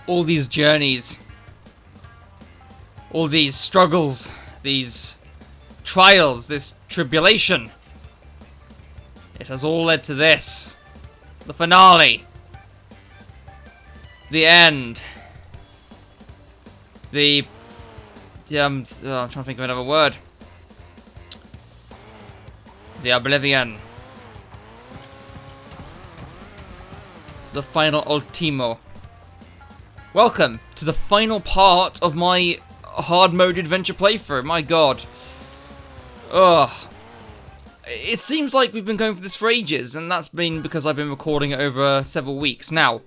all these journeys, all these struggles, these trials, this tribulation, it has all led to this. The finale. The end. I'm trying to think of another word. The oblivion. The final ultimo. Welcome to the final part of my hard mode adventure playthrough. My god. Ugh. It seems like we've been going for this for ages, and that's been because I've been recording it over several weeks. Now,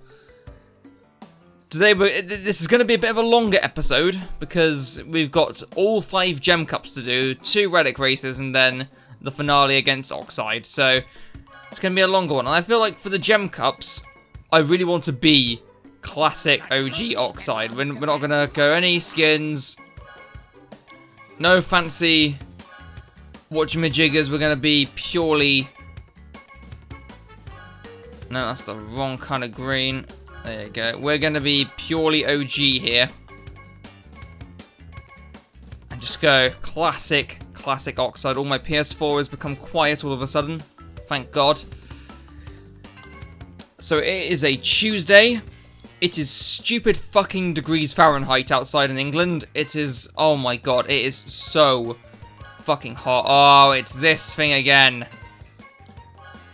today this is going to be a bit of a longer episode because we've got all 5 gem cups to do, 2 relic races, and then the finale against Oxide. So it's going to be a longer one. And I feel like for the gem cups, I really want to be classic OG Oxide. We're not going to go any skins, no fancy whatchamajiggers. We're going to be purely... No, that's the wrong kind of green. There you go. We're going to be purely OG here. And just go classic Oxide. All my PS4 has become quiet all of a sudden. Thank God. So it is a Tuesday. It is stupid fucking degrees Fahrenheit outside in England. It is... Oh my God. It is so fucking hot. Oh, it's this thing again.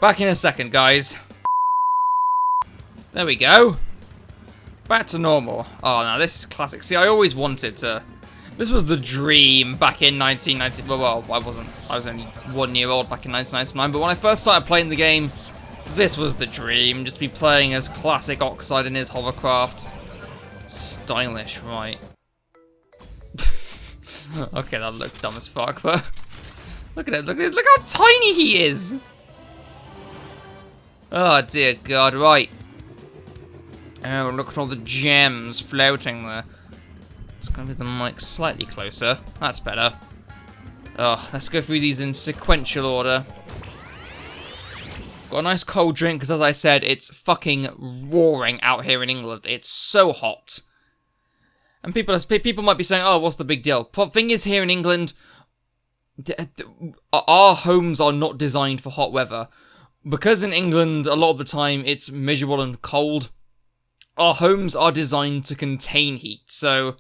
Back in a second, guys. There we go. Back to normal. Oh, no, this is classic. See, I always wanted to... This was the dream back in 1990... Well, I wasn't. I was only 1 year old back in 1999. But when I first started playing the game, this was the dream. Just be playing as classic Oxide in his hovercraft. Stylish, right. Okay, that looked dumb as fuck, but... Look at it. Look how tiny he is. Oh, dear God. Right. Oh, look at all the gems floating there. It's going to be the mic slightly closer. That's better. Oh, let's go through these in sequential order. Got a nice cold drink, because as I said, it's fucking roaring out here in England. It's so hot. And people might be saying, oh, what's the big deal? The thing is, here in England, our homes are not designed for hot weather. Because in England, a lot of the time, it's miserable and cold. Our homes are designed to contain heat, so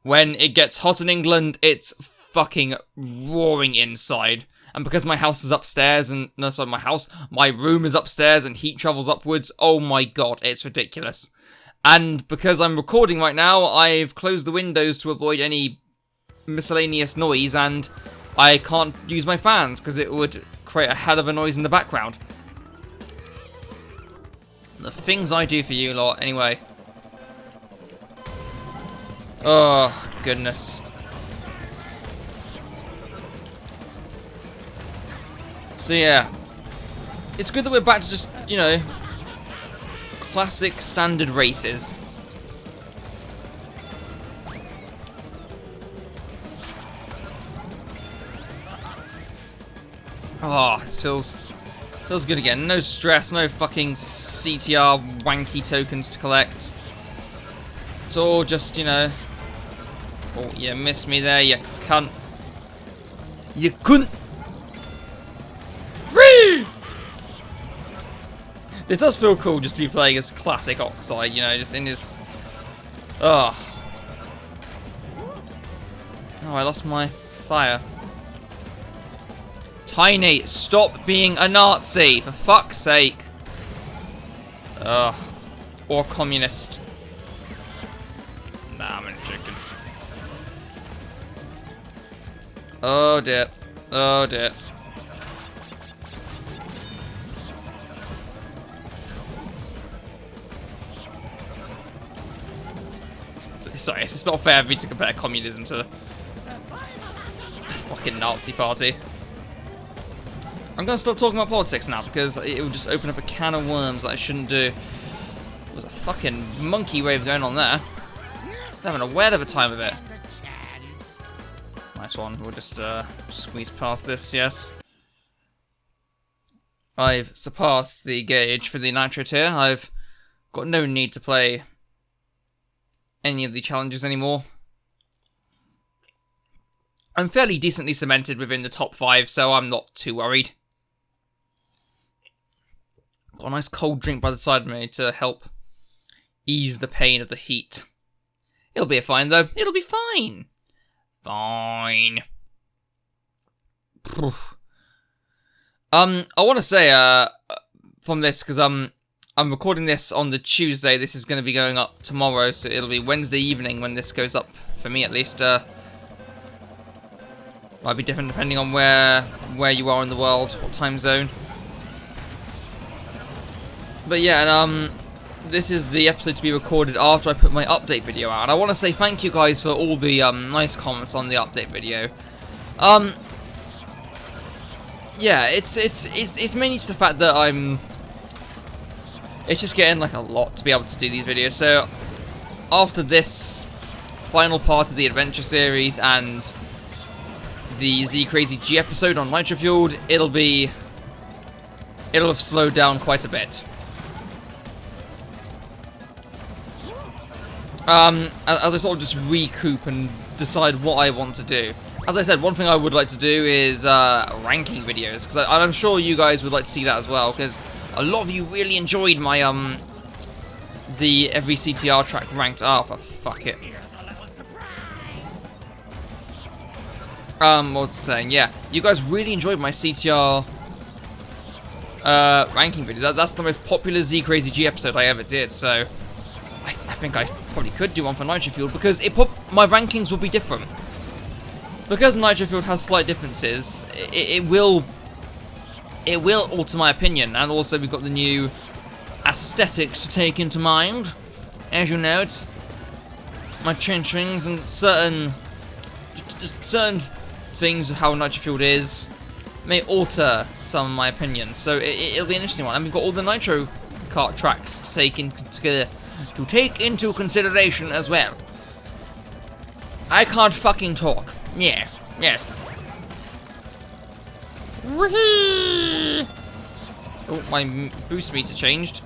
when it gets hot in England, it's fucking roaring inside. And because my house is upstairs, and no, sorry, my room is upstairs and heat travels upwards, oh my God, it's ridiculous. And because I'm recording right now, I've closed the windows to avoid any miscellaneous noise, and I can't use my fans because it would create a hell of a noise in the background. The things I do for you lot, anyway. Oh, goodness. So yeah, it's good that we're back to just, you know, classic standard races. Oh, it feels good again. No stress, no fucking CTR wanky tokens to collect. It's all just, you know... Oh, you missed me there, you cunt. You couldn't... Whee! This does feel cool just to be playing as classic Oxide, you know, just in his... Ugh. Oh, I lost my fire. Tiny, stop being a Nazi, for fuck's sake. Ugh. Or communist. Nah, I'm in a chicken. Oh dear. Oh dear. Sorry, it's not fair of me to compare communism to fucking Nazi party. I'm gonna stop talking about politics now because it will just open up a can of worms that I shouldn't do. There's a fucking monkey wave going on there. They're having a whale of a time of it. Nice one. We'll just squeeze past this, yes. I've surpassed the gauge for the Nitro tier. I've got no need to play any of the challenges anymore. I'm fairly decently cemented within the top 5, so I'm not too worried. Got a nice cold drink by the side of me to help ease the pain of the heat. It'll be fine, though. It'll be fine. Fine. I want to say, from this, because I'm recording this on the Tuesday. This is going to be going up tomorrow, so it'll be Wednesday evening when this goes up, for me at least. Might be different depending on where you are in the world, what time zone. But yeah, and this is the episode to be recorded after I put my update video out. And I want to say thank you guys for all the nice comments on the update video. Yeah, it's mainly just the fact that it's just getting like a lot to be able to do these videos. So after this final part of the adventure series and the Z Crazy G episode on Nitro Fueled, it'll have slowed down quite a bit. As I sort of just recoup and decide what I want to do. As I said, one thing I would like to do is ranking videos, because I'm sure you guys would like to see that as well, because a lot of you really enjoyed my the every CTR track ranked. Oh, for fuck it. What was I saying? Yeah, you guys really enjoyed my CTR ranking video. That's the most popular Z Crazy G episode I ever did, so I think I probably could do one for Nitro Fueled, because my rankings will be different. Because Nitro Fueled has slight differences, it will alter my opinion, and also we've got the new aesthetics to take into mind. As you know, it's my chin-strings and certain things of how Nitro Fueled is may alter some of my opinions, so it'll be an interesting one. And we've got all the Nitro Kart tracks to take into consideration as well. I can't fucking talk. Yeah, yes. Whee! Oh, my boost meter changed.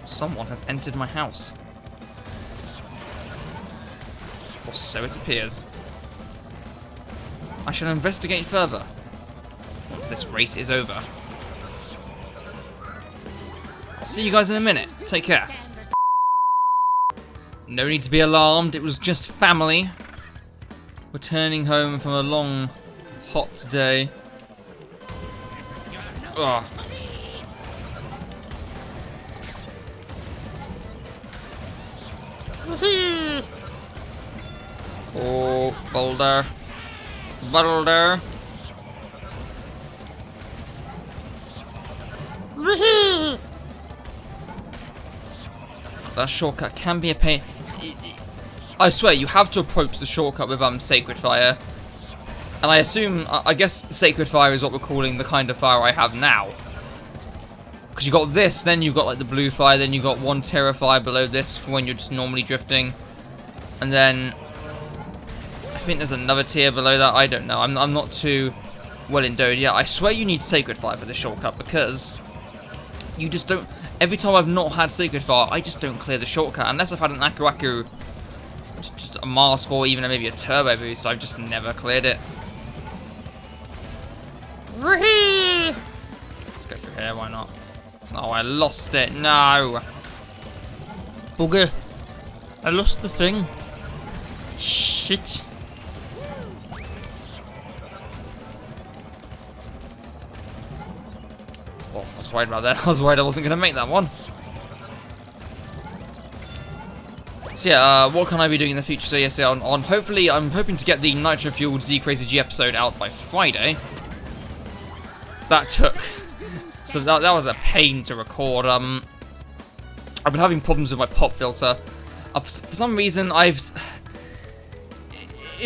Someone has entered my house. Or so it appears. I shall investigate further once this race is over. I'll see you guys in a minute. Take care. No need to be alarmed, it was just family. Returning home from a long, hot day. Ugh. Oh, boulder. Boulder. That shortcut can be a pain. I swear, you have to approach the shortcut with Sacred Fire. And I guess Sacred Fire is what we're calling the kind of fire I have now. Because you got this, then you've got like the blue fire, then you've got one Terra Fire below this for when you're just normally drifting. And then I think there's another tier below that. I don't know. I'm not too well endowed yet. I swear you need Sacred Fire for this shortcut, because you just don't. Every time I've not had Sacred Fire, I just don't clear the shortcut. Unless I've had an Aku, just a mask, or even maybe a turbo boost, I've just never cleared it. Let's go through here, why not? Oh, I lost it. No. Bugger. I lost the thing. Shit. Oh, I was worried about that. I was worried I wasn't going to make that one. So yeah, what can I be doing in the future? So yes, on hopefully, I'm hoping to get the Nitro Fueled Z Crazy G episode out by Friday. That took... So that was a pain to record. I've been having problems with my pop filter. For some reason, it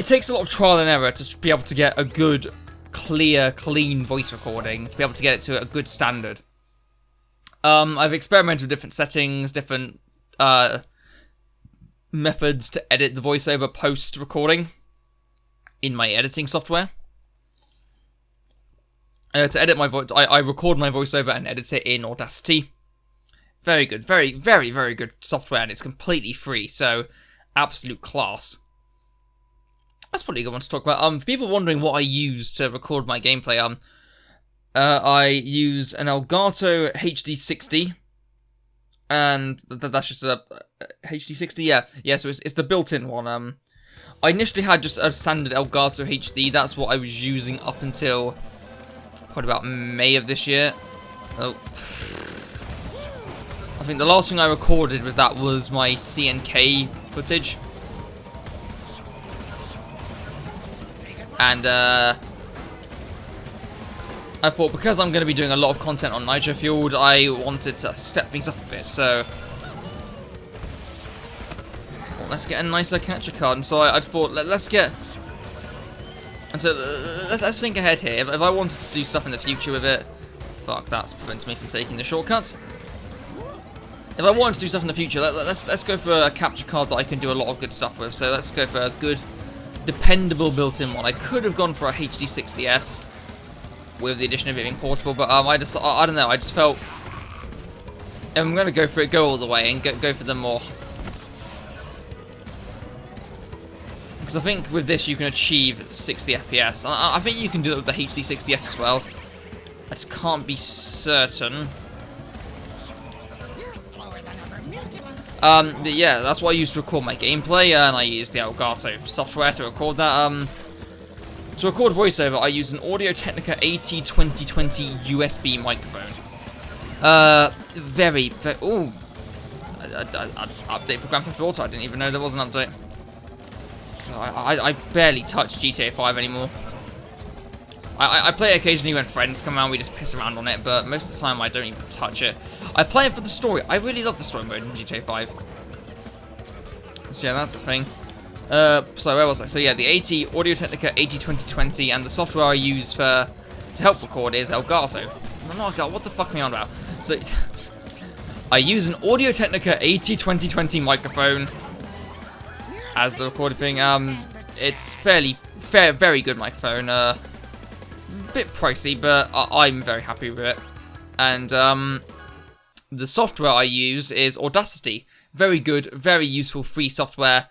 takes a lot of trial and error to be able to get a good, clear, clean voice recording, to be able to get it to a good standard. I've experimented with different settings, different methods to edit the voiceover post-recording in my editing software. to edit my voice. I record my voiceover and edit it in Audacity. Very good, very, very, very good software, and it's completely free, so absolute class. That's probably a good one to talk about. For people wondering what I use to record my gameplay, I use an Elgato HD60, and that's just a HD60, yeah, so it's the built-in one. I initially had just a standard Elgato HD, that's what I was using up until probably about May of this year. Oh. I think the last thing I recorded with that was my CNK footage. And, I thought because I'm going to be doing a lot of content on Nitro Fueled, I wanted to step things up a bit, so... Well, let's get a nicer capture card, and so I thought, let's get... And so, let's think ahead here. If I wanted to do stuff in the future with it... Fuck, that's preventing me from taking the shortcut. If I wanted to do stuff in the future, let's go for a capture card that I can do a lot of good stuff with. So let's go for a good, dependable built-in one. I could have gone for a HD60S with the addition of it being portable, but I don't know. I just felt if I'm gonna go for it, go all the way and go for the more. Because I think with this you can achieve 60 FPS. I think you can do it with the HD60S as well. I just can't be certain. But yeah, that's what I used to record my gameplay, and I used the Elgato software to record that. To record voiceover, I use an Audio-Technica AT2020 USB microphone. Very, ooh, update for Grand Theft Auto. I didn't even know there was an update. I barely touch GTA 5 anymore. I play it occasionally when friends come around, we just piss around on it, but most of the time I don't even touch it. I play it for the story. I really love the story mode in GTA 5. So yeah, that's the thing. So where was I? So yeah, the Audio-Technica AT2020, and the software I use to help record is Elgato. Oh no, God, what the fuck am I on about? So, I use an Audio-Technica AT2020 microphone as the recording thing. It's very good microphone. Bit pricey, but I'm very happy with it. And the software I use is Audacity. Very good, very useful, free software.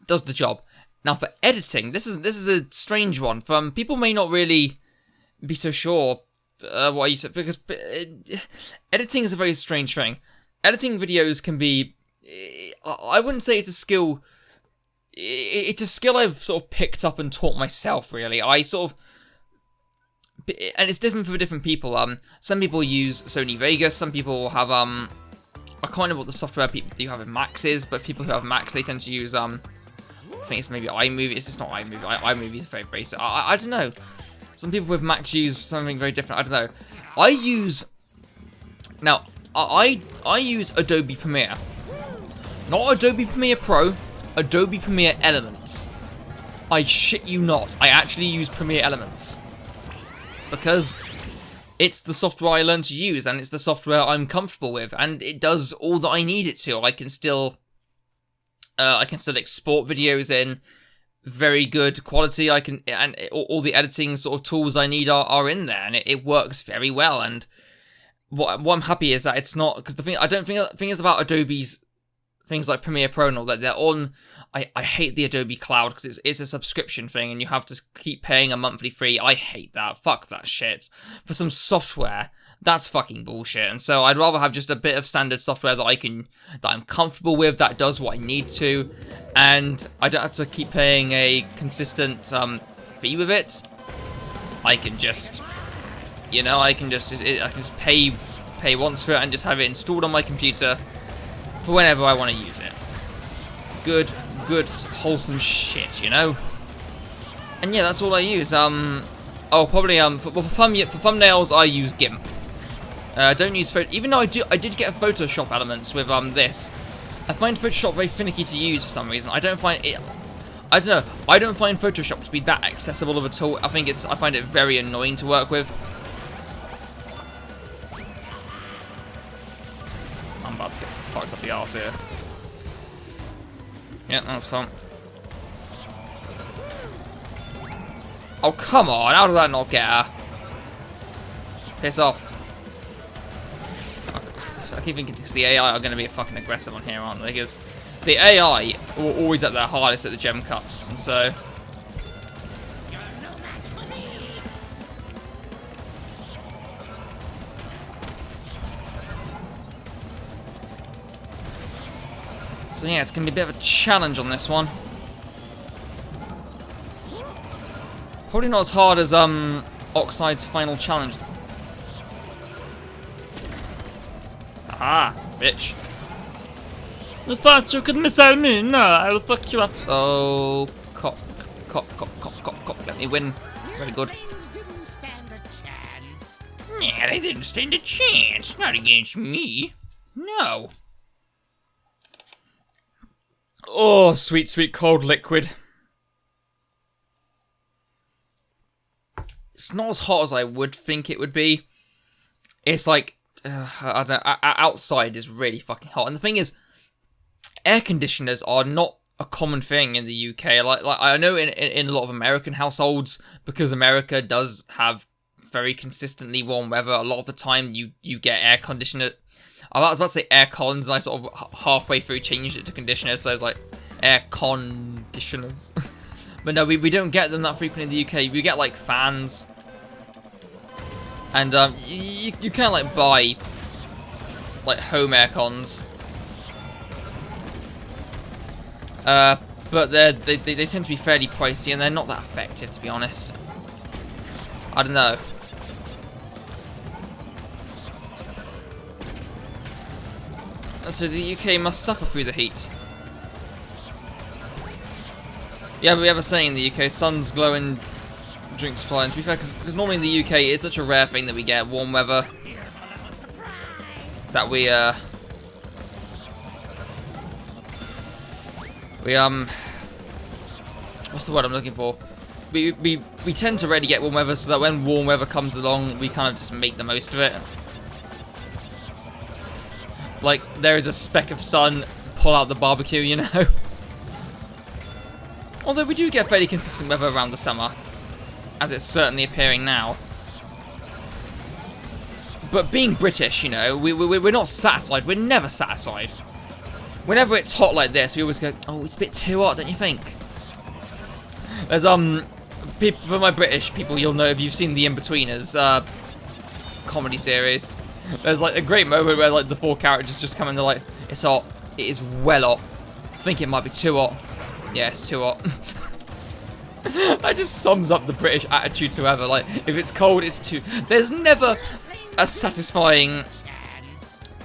Does the job. Now for editing, this is a strange one. People may not really be so sure what I use it, because editing is a very strange thing. Editing videos can be, I wouldn't say it's a skill. It's a skill I've sort of picked up and taught myself. Really, and it's different for different people. Some people use Sony Vegas. Some people have I can't remember what the software people do have with Macs is, but people who have Macs, they tend to use I think it's maybe iMovie. It's just not iMovie. iMovie is very basic. I don't know. Some people with Macs use something very different. I don't know. I use Adobe Premiere, not Adobe Premiere Pro. Adobe Premiere Elements. I shit you not. I actually use Premiere Elements because it's the software I learned to use, and it's the software I'm comfortable with, and it does all that I need it to. I can still export videos in very good quality. And all the editing sort of tools I need are in there, and it works very well. And what I'm happy is that it's not, because the thing is about Adobe's things like Premiere Pro and all that, they're on. I hate the Adobe Cloud because it's a subscription thing and you have to keep paying a monthly fee. I hate that. Fuck that shit. For some software, that's fucking bullshit. And so I'd rather have just a bit of standard software that I'm comfortable with, that does what I need to, and I don't have to keep paying a consistent fee with it. I can just, I can just pay once for it and just have it installed on my computer for whenever I want to use it. Good, wholesome shit, And yeah, that's all I use. For thumbnails I use GIMP. I don't use Photoshop, even though I did get Photoshop elements with this. I find Photoshop very finicky to use for some reason. I don't find Photoshop to be that accessible of a tool. I find it very annoying to work with. I'm about to get fucked up the arse here. Yeah, that's fun. Oh, come on. How did that not get her? Piss off. I keep thinking because the AI are going to be fucking aggressive on here, aren't they? Because the AI are always at their hardest at the gem cups, and so... So yeah, it's going to be a bit of a challenge on this one. Probably not as hard as Oxide's final challenge. Ah, bitch. You thought you could missile me? No, I will fuck you up. Oh, cock. Let me win. Very good. Didn't stand a chance. Yeah, they didn't stand a chance. Not against me. No. Oh, sweet, sweet cold liquid. It's not as hot as I would think it would be. It's like, I don't know, outside is really fucking hot. And the thing is, air conditioners are not a common thing in the UK. Like I know in a lot of American households, because America does have very consistently warm weather, a lot of the time you get air conditioner. I was about to say air cons, and I sort of halfway through changed it to conditioners, so it's like air conditioners. But no, we don't get them that frequently in the UK. We get like fans, and you can like buy like home air cons, but they tend to be fairly pricey, and they're not that effective, to be honest. I don't know. And so the UK must suffer through the heat. Yeah, but we have a saying in the UK, sun's glowing, drinks flying. To be fair, because normally in the UK it's such a rare thing that we get warm weather. That we what's the word I'm looking for? We tend to rarely get warm weather, so that when warm weather comes along, we kind of just make the most of it. Like, there is a speck of sun, pull out the barbecue, you know? Although we do get fairly consistent weather around the summer, as it's certainly appearing now. But being British, you know, we're not satisfied. We're never satisfied. Whenever it's hot like this, we always go, oh, it's a bit too hot, don't you think? There's, for my British people, you'll know if you've seen the In-Betweeners, comedy series. There's like a great moment where like the four characters just come in, they're like, it's hot, it is well hot. I think it might be too hot. Yeah, it's too hot. That just sums up the British attitude to ever. Like, if it's cold, it's too... There's never a satisfying...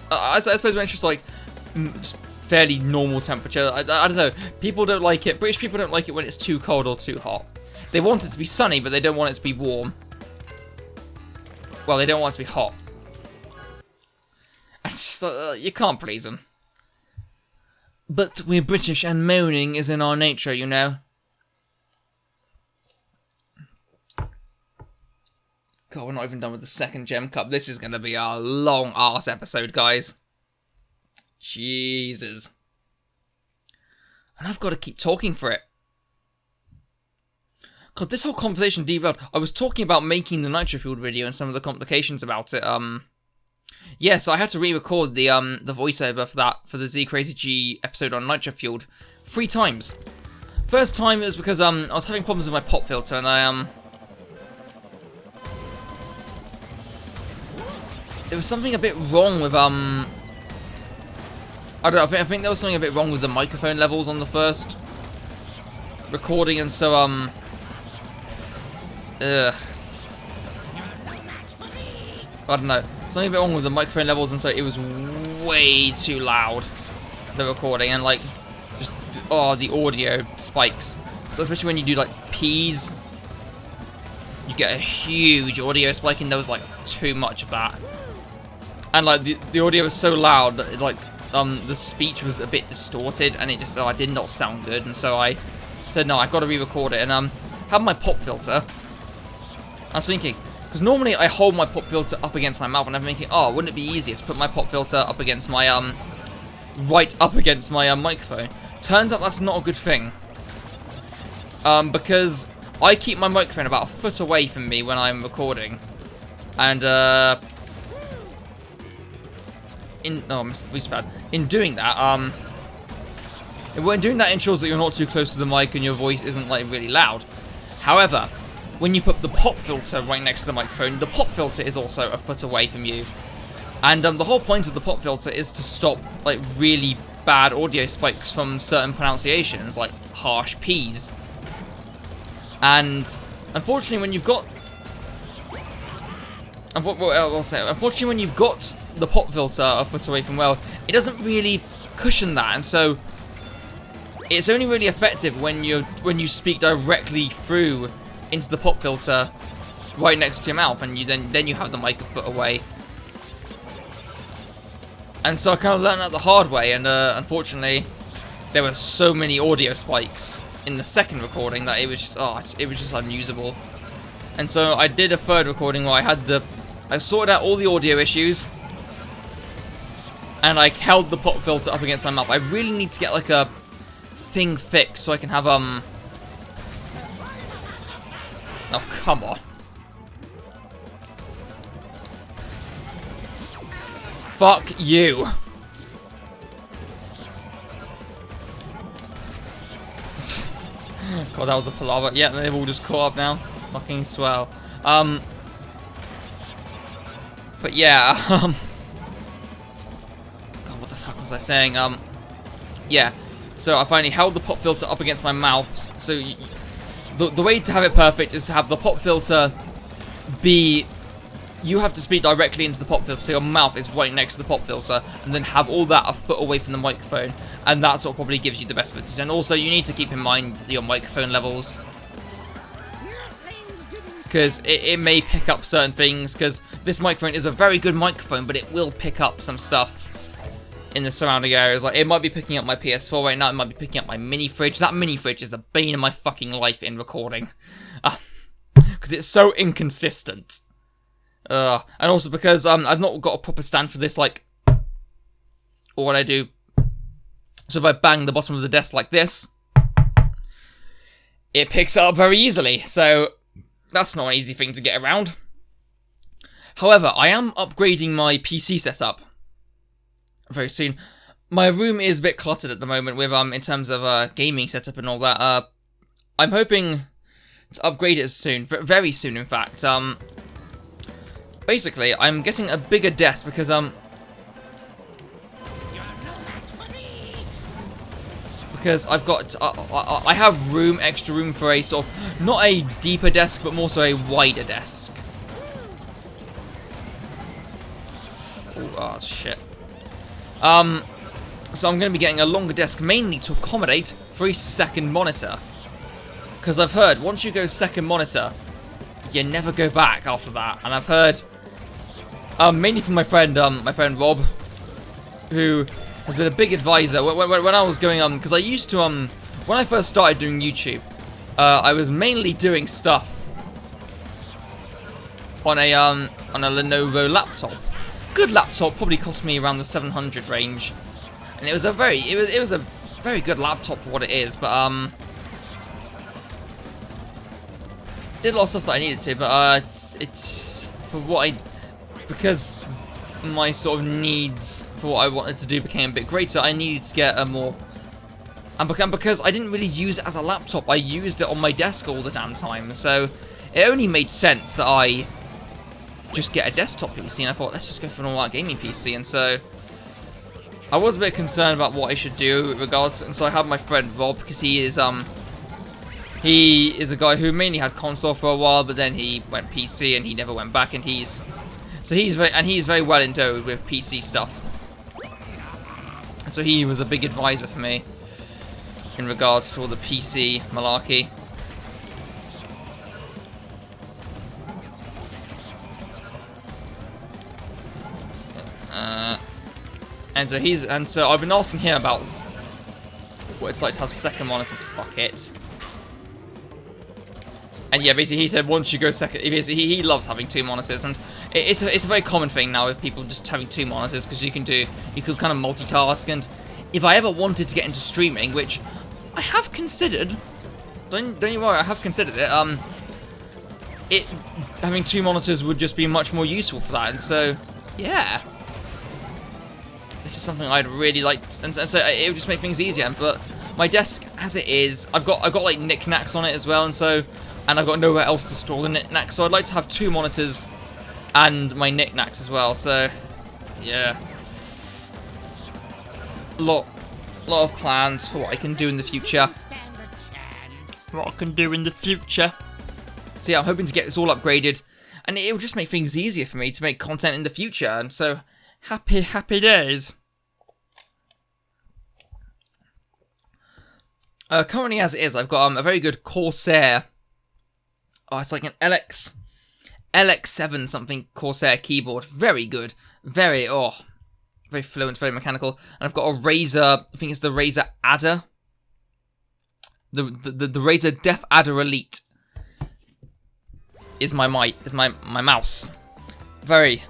I suppose when it's just like just fairly normal temperature. I don't know. People don't like it. British people don't like it when it's too cold or too hot. They want it to be sunny, but they don't want it to be warm. Well, they don't want it to be hot. It's just you can't please them. But we're British and moaning is in our nature, you know. God, we're not even done with the second gem cup. This is going to be a long ass episode, guys. Jesus. And I've got to keep talking for it. God, this whole conversation derailed. I was talking about making the Nitro Fueled video and some of the complications about it. Yeah, so I had to re-record the voiceover for the Z Crazy G episode on Nitro Fueled 3 times. First time it was because I was having problems with my pop filter, and there was something a bit wrong with I don't know. I think there was something a bit wrong with the microphone levels on the first recording, and so I don't know. Something a bit wrong with the microphone levels, and so it was way too loud, the recording, and like just the audio spikes. So especially when you do like P's, you get a huge audio spike, and there was like too much of that. And like the audio was so loud that like the speech was a bit distorted, and it just did not sound good. And so I said no, I've got to re-record it, and have my pop filter. I was thinking, because normally I hold my pop filter up against my mouth, and I'm thinking, oh, wouldn't it be easier to put my pop filter up against my right up against my microphone? Turns out that's not a good thing. Because I keep my microphone about a foot away from me when I'm recording. And in doing that, when doing that ensures that you're not too close to the mic and your voice isn't like really loud. However, when you put the pop filter right next to the microphone, the pop filter is also a foot away from you. And the whole point of the pop filter is to stop like really bad audio spikes from certain pronunciations, like harsh P's. And unfortunately, when you've got unfortunately, when you've got the pop filter a foot away from well, it doesn't really cushion that, and so it's only really effective when you speak directly through into the pop filter right next to your mouth, and then you have the mic a foot away. And so I kind of learned that the hard way, and unfortunately, there were so many audio spikes in the second recording that it was just unusable. And so I did a third recording where I sorted out all the audio issues, and I held the pop filter up against my mouth. I really need to get like a thing fixed so I can have oh, come on. Fuck you. God, that was a palaver. Yeah, they've all just caught up now. Fucking swell. But yeah, God, what the fuck was I saying? Yeah. So I finally held the pop filter up against my mouth. So the way to have it perfect is to have the pop filter be... You have to speak directly into the pop filter, so your mouth is right next to the pop filter, and then have all that a foot away from the microphone, and that's what probably gives you the best footage. And also, you need to keep in mind your microphone levels, because it may pick up certain things, because this microphone is a very good microphone, but it will pick up some stuff in the surrounding areas. Like, it might be picking up my PS4 right now, it might be picking up my mini fridge. That mini fridge is the bane of my fucking life in recording, because it's so inconsistent. And also because I've not got a proper stand for this, like, or what I do. So if I bang the bottom of the desk like this, it picks it up very easily. So that's not an easy thing to get around. However, I am upgrading my PC setup very soon. My room is a bit cluttered at the moment with in terms of gaming setup and all that. I'm hoping to upgrade it soon, very soon, in fact. Basically, I'm getting a bigger desk because I've got I have extra room for a sort of not a deeper desk, but more so a wider desk. Ooh, oh shit. So I'm going to be getting a longer desk, mainly to accommodate for a second monitor. Because I've heard once you go second monitor, you never go back after that. And I've heard, mainly from my friend Rob, who has been a big advisor when I was going on, because I used to when I first started doing YouTube, I was mainly doing stuff on a Lenovo laptop. Good laptop, probably cost me around the 700 range, and it was a very good laptop for what it is, but did a lot of stuff that I needed to, but it's for what because my sort of needs for what I wanted to do became a bit greater, I needed to get a more, and because I didn't really use it as a laptop, I used it on my desk all the damn time, so it only made sense that I just get a desktop PC, and I thought, let's just go for an all-out gaming PC, and so I was a bit concerned about what I should do with regards, and so I had my friend Rob, because he is a guy who mainly had console for a while, but then he went PC, and he never went back, and he's very well endowed with PC stuff, and so he was a big advisor for me in regards to all the PC malarkey. And so I've been asking him about what it's like to have second monitors. Fuck it. And yeah, basically he said once you go second, he loves having two monitors, and it's a very common thing now with people just having two monitors, because you could kind of multitask. And if I ever wanted to get into streaming, which I have considered, don't you worry, I have considered it. having 2 monitors would just be much more useful for that. And so, yeah. This is something I'd really like, and so it would just make things easier. But my desk, as it is, I've got like knickknacks on it as well, and I've got nowhere else to store the knickknacks. So I'd like to have 2 monitors and my knickknacks as well. So yeah, lot of plans for what I can do in the future. Stand a chance. What I can do in the future. So yeah, I'm hoping to get this all upgraded, and it will just make things easier for me to make content in the future. And so Happy days. Currently, as it is, I've got a very good Corsair. Oh, it's like an LX7 something Corsair keyboard. Very good. Very fluent, very mechanical. And I've got a Razer, I think it's the Razer Adder. The Razer Def Adder Elite is my mouse. Very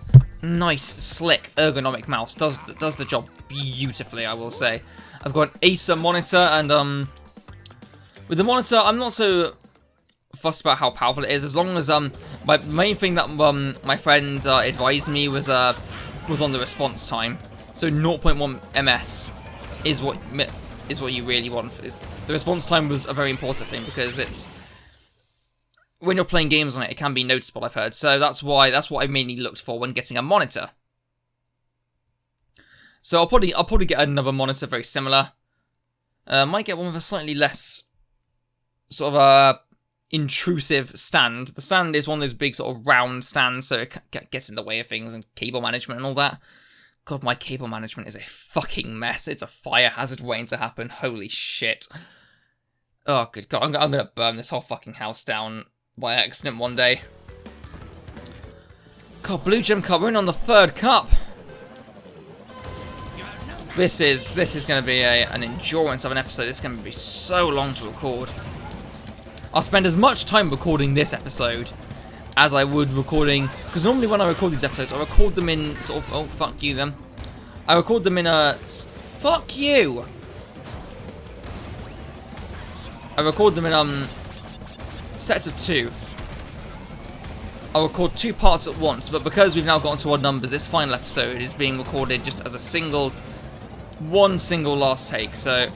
nice, slick, ergonomic mouse. Does the job beautifully, I will say. I've got an Acer monitor, and with the monitor, I'm not so fussed about how powerful it is, as long as my main thing that my friend advised me was on the response time. So 0.1 ms is what you really want. The response time was a very important thing, because it's when you're playing games on it, it can be noticeable, I've heard. So that's what I mainly looked for when getting a monitor. So I'll probably get another monitor very similar. Might get one with a slightly less sort of intrusive stand. The stand is one of those big sort of round stands, so it gets in the way of things and cable management and all that. God, my cable management is a fucking mess. It's a fire hazard waiting to happen. Holy shit. Oh, good God. I'm gonna burn this whole fucking house down by accident one day. God, Blue Gem Cup. We're in on the 3rd cup. This is going to be an endurance of an episode. It's going to be so long to record. I'll spend as much time recording this episode as I would recording, because normally when I record these episodes, I record them in sort of, oh, fuck you then. I record them in fuck you! I record them in, sets of 2. I'll record 2 parts at once, but because we've now gotten to odd numbers, this final episode is being recorded just as one single last take, so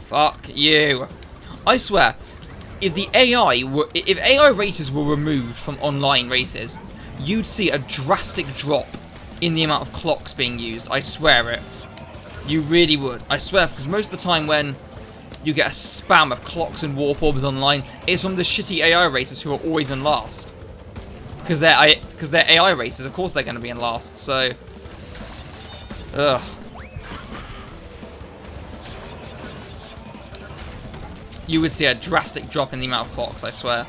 fuck you. I swear, if AI races were removed from online races, you'd see a drastic drop in the amount of clocks being used. I swear it. You really would. I swear, because most of the time when you get a spam of clocks and warp orbs online, it's from the shitty AI racers who are always in last. Because they're AI racers, of course they're going to be in last, so ugh. You would see a drastic drop in the amount of clocks, I swear.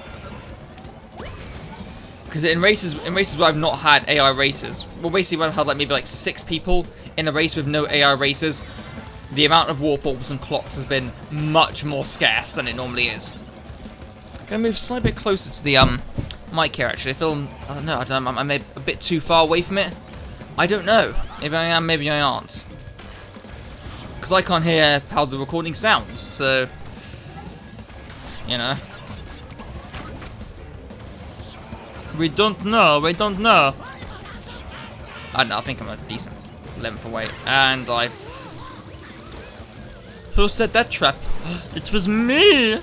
Because in races where I've not had AI racers, well, basically when I've had maybe 6 people in a race with no AI racers, the amount of warp orbs and clocks has been much more scarce than it normally is. I'm gonna move slightly bit closer to the mic here. Actually, I feel I don't know. I'm a bit too far away from it. I don't know. Maybe I am. Maybe I aren't. Because I can't hear how the recording sounds. So, you know. We don't know. I don't know. I think I'm a decent length away, and I. Who set that trap? It was me!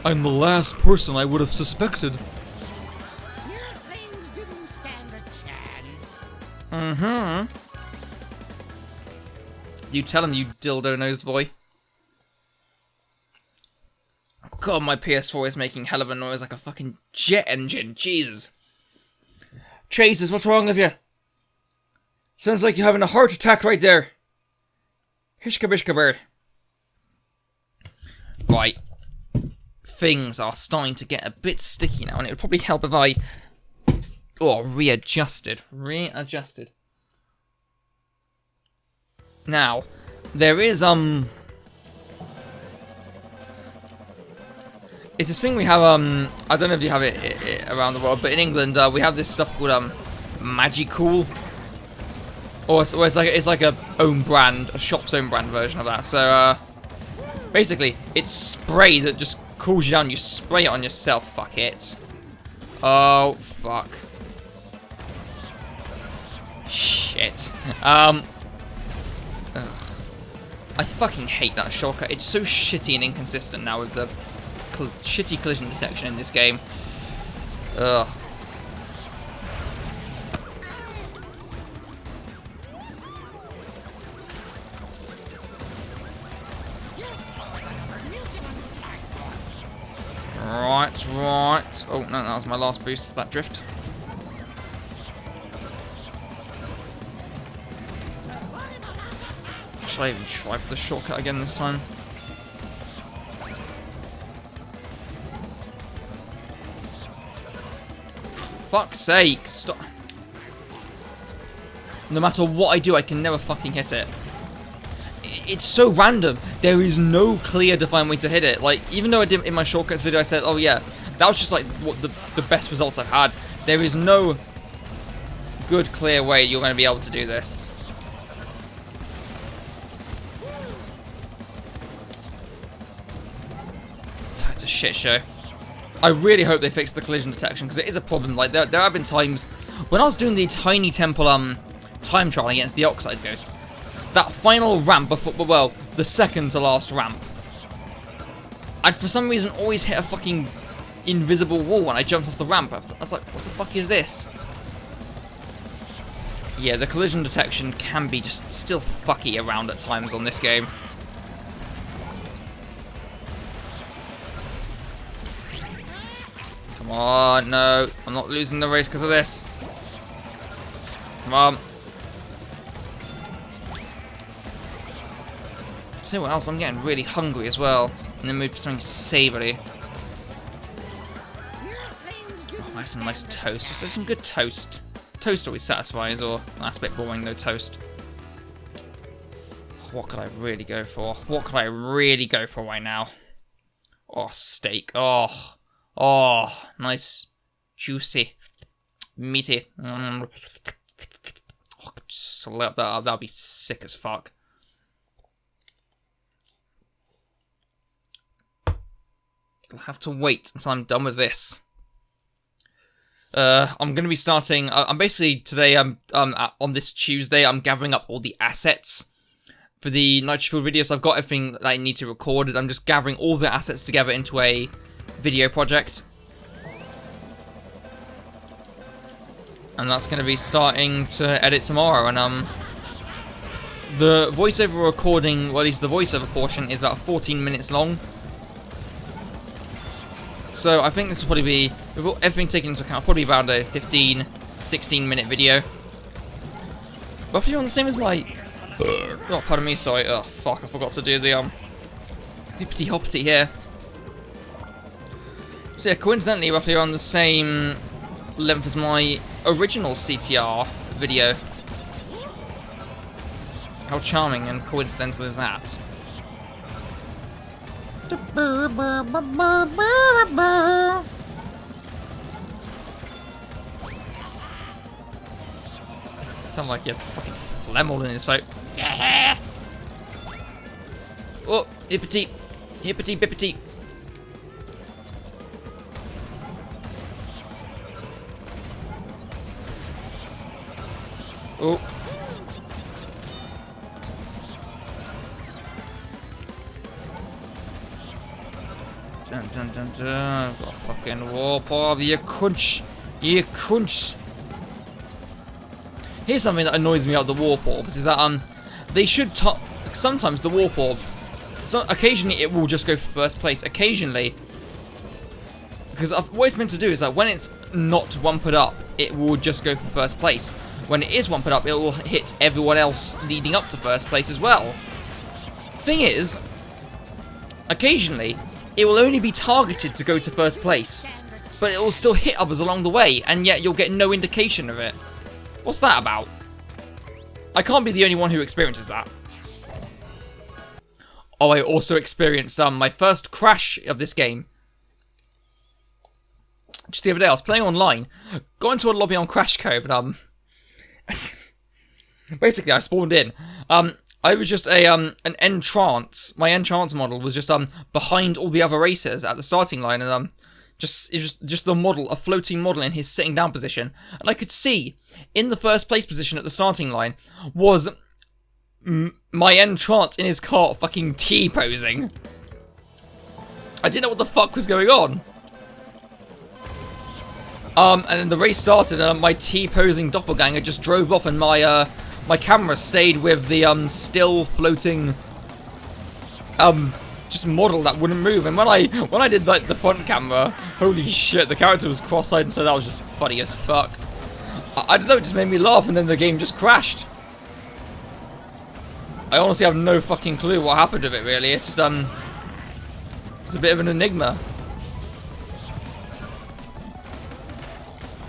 I'm the last person I would have suspected. Your friends didn't stand a chance. Mm-hmm. You tell him, you dildo-nosed boy. God, my PS4 is making hell of a noise like a fucking jet engine. Jesus. Jesus, what's wrong with you? Sounds like you're having a heart attack right there. Hishka bishka bird. Right. Things are starting to get a bit sticky now, and it would probably help if I readjusted. Now, there is it's this thing we have, I don't know if you have it around the world, but in England we have this stuff called Magicool. Or it's like a own brand, a shop's own brand version of that. So Basically, it's spray that just cools you down. You spray it on yourself. Fuck it. Oh, fuck. Shit. Ugh. I fucking hate that shortcut. It's so shitty and inconsistent now with the shitty collision detection in this game. Ugh. Right. Oh, no, that was my last boost, that drift. Should I even try for the shortcut again this time? Fuck's sake, stop. No matter what I do, I can never fucking hit it. It's so random. There is no clear defined way to hit it. Like, even though I did in my shortcuts video, I said, oh yeah, that was just like what the best results I've had. There is no good clear way you're going to be able to do this. It's a shit show. I really hope they fix the collision detection, because it is a problem. Like, there have been times when I was doing the Tiny Temple time trial against the Oxide Ghost. That final ramp before, well, the second to last ramp, I'd for some reason always hit a fucking invisible wall when I jumped off the ramp. I was like, what the fuck is this? Yeah, the collision detection can be just still fucky around at times on this game. Come on, no, I'm not losing the race because of this. Come on. Tell you what else, I'm getting really hungry as well. And then move for something savoury. Oh, that's some nice toast. Just some good toast. Toast always satisfies, or that's a bit boring though, toast. What could I really go for? What could I really go for right now? Oh, steak. Oh, nice, juicy, meaty. Oh, slap that up. That'll be sick as fuck. I'll have to wait until I'm done with this. I'm going to be starting. I'm basically today. On this Tuesday. I'm gathering up all the assets for the Nitro video. So I've got everything that I need to record. I'm just gathering all the assets together into a video project, and that's going to be starting to edit tomorrow. And the voiceover recording, well, at least the voiceover portion, is about 14 minutes long. So I think this will probably be, with everything taken into account, probably about a 15, 16 minute video. Roughly on the same as my, oh, pardon me, sorry, oh fuck, I forgot to do the hippity hoppity here. So yeah, coincidentally, roughly around the same length as my original CTR video. How charming and coincidental is that? Sound like you're fucking phlegm all in his throat. Yeah. Oh, hippity, hippity, bippity. Oh. Dun dun dun dun. Got a fucking warp orb, you crunch. You crunch. Here's something that annoys me about the warp orbs is that they should sometimes the warp orb, so occasionally it will just go for first place. Occasionally, because what it's meant to do is that when it's not one put up, it will just go for first place. When it is one put up, it will hit everyone else leading up to first place as well. Thing is, occasionally it will only be targeted to go to first place, but it will still hit others along the way, and yet you'll get no indication of it. What's that about? I can't be the only one who experiences that. Oh, I also experienced my first crash of this game. Just the other day, I was playing online, got into a lobby on Crash Cove, and basically I spawned in. I I was just an entrance. My entrance model was just behind all the other racers at the starting line, and it was just the model, a floating model in his sitting down position, and I could see in the first place position at the starting line was my entrance in his cart fucking T-posing. I didn't know what the fuck was going on. And then the race started, and my T-posing doppelganger just drove off, and my my camera stayed with the still floating just model that wouldn't move. And when I did like the front camera, holy shit, the character was cross-eyed, and so that was just funny as fuck. I don't know, it just made me laugh, and then the game just crashed. I honestly have no fucking clue what happened to it, really. It's just it's a bit of an enigma.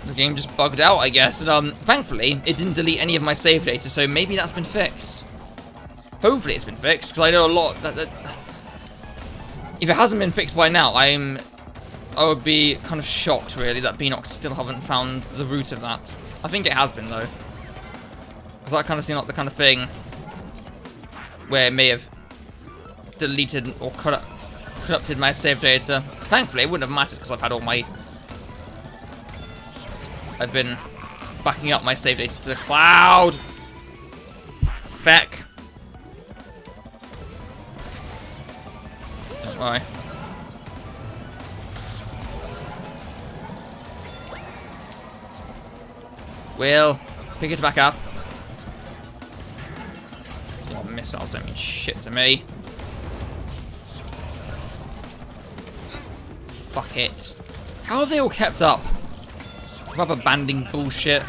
The game just bugged out, I guess, and thankfully it didn't delete any of my save data, so maybe that's been fixed. Hopefully it's been fixed, because I know a lot that if it hasn't been fixed by now, I would be kind of shocked, really, that Beanox still haven't found the root of that. I think it has been, though, because that kind of seemed like the kind of thing where it may have deleted or corrupted my save data. Thankfully, it wouldn't have mattered, because I've had all my... I've been backing up my save data to the cloud. Feck. Don't worry. We'll pick it back up. Oh, missiles don't mean shit to me. Fuck it. How have they all kept up? Rubber banding bullshit.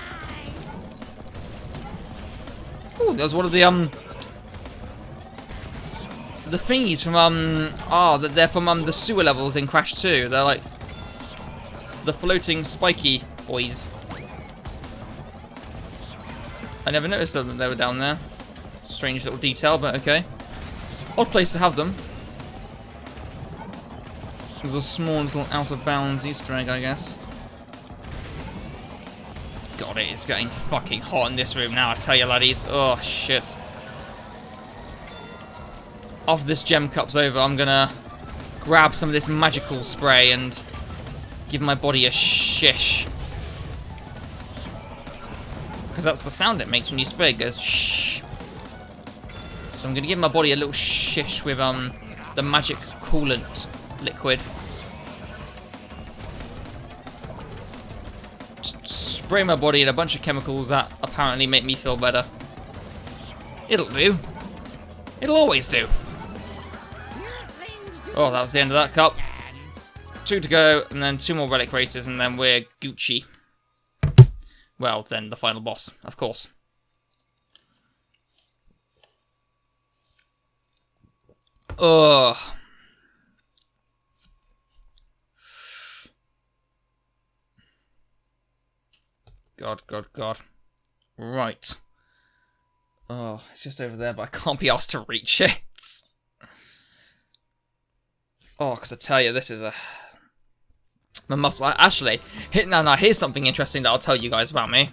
Oh, there's one of the thingies from they're from the sewer levels in Crash 2. They're like the floating spiky boys. I never noticed that they were down there. Strange little detail, but okay. Odd place to have them. There's a small little out of bounds Easter egg, I guess. God, it is getting fucking hot in this room now, I tell you, laddies. Oh, shit. After this gem cup's over, I'm gonna grab some of this magical spray and give my body a shish. Because that's the sound it makes when you spray. It goes shh. So I'm gonna give my body a little shish with the magic coolant liquid. Spray my body in a bunch of chemicals that apparently make me feel better. It'll do. It'll always do. Oh, that was the end of that cup. 2 to go, and then 2 more relic races, and then we're Gucci. Well, then the final boss, of course. Ugh. God, God, God. Right. Oh, it's just over there, but I can't be asked to reach it. Oh, because I tell you, this is a... my muscle... Actually, now, here's something interesting that I'll tell you guys about me.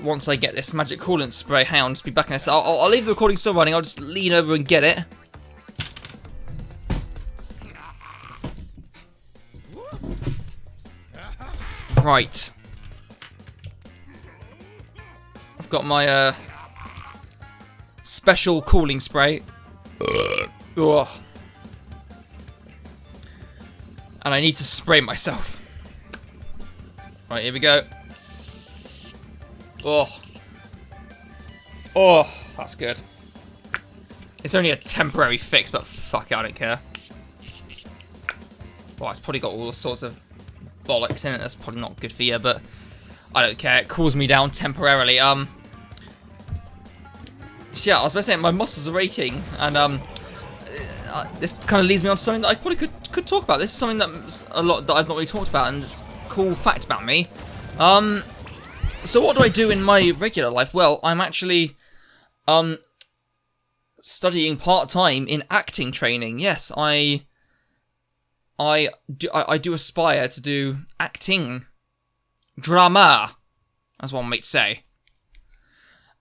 Once I get this magic coolant spray, hang on, just be back in a sec. I'll leave the recording still running, I'll just lean over and get it. Right. I've got my special cooling spray. Ugh. And I need to spray myself. Right, here we go. Oh. Oh, that's good. It's only a temporary fix, but fuck it, I don't care. Well, it's probably got all sorts of bollocks in it. That's probably not good for you, but I don't care. It cools me down temporarily. So yeah, I was about to say my muscles are aching, and this kind of leads me on to something that I probably could talk about. This is something that's a lot that I've not really talked about, and it's a cool fact about me. So what do I do in my regular life? Well, I'm actually studying part-time in acting training. Yes, I do aspire to do acting, drama, as one might say.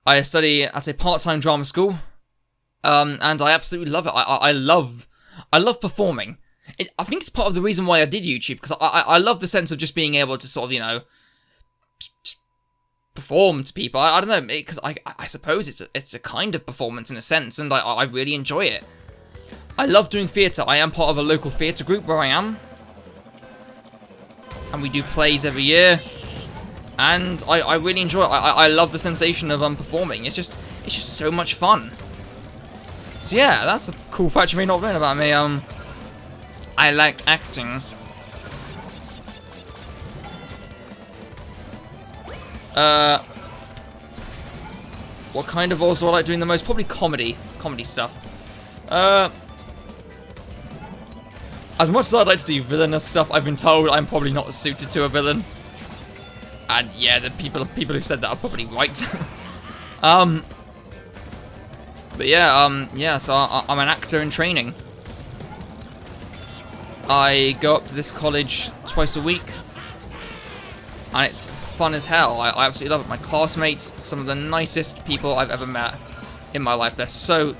I study at a part-time drama school, and I absolutely love it. I love performing. I think it's part of the reason why I did YouTube, because I love the sense of just being able to sort of, you know, perform to people. I don't know, because I suppose it's a kind of performance in a sense, and I really enjoy it. I love doing theatre. I am part of a local theatre group where I am, and we do plays every year. And I really enjoy it. I love the sensation of performing. It's just so much fun. So yeah, that's a cool fact you may not have known about me. I like acting. What kind of roles do I like doing the most? Probably comedy stuff. As much as I'd like to do villainous stuff, I've been told I'm probably not suited to a villain. And yeah, the people who've said that are probably right. But yeah, yeah, so I'm an actor in training. I go up to this college twice a week, and it's fun as hell. I absolutely love it. My classmates, some of the nicest people I've ever met in my life. They're so...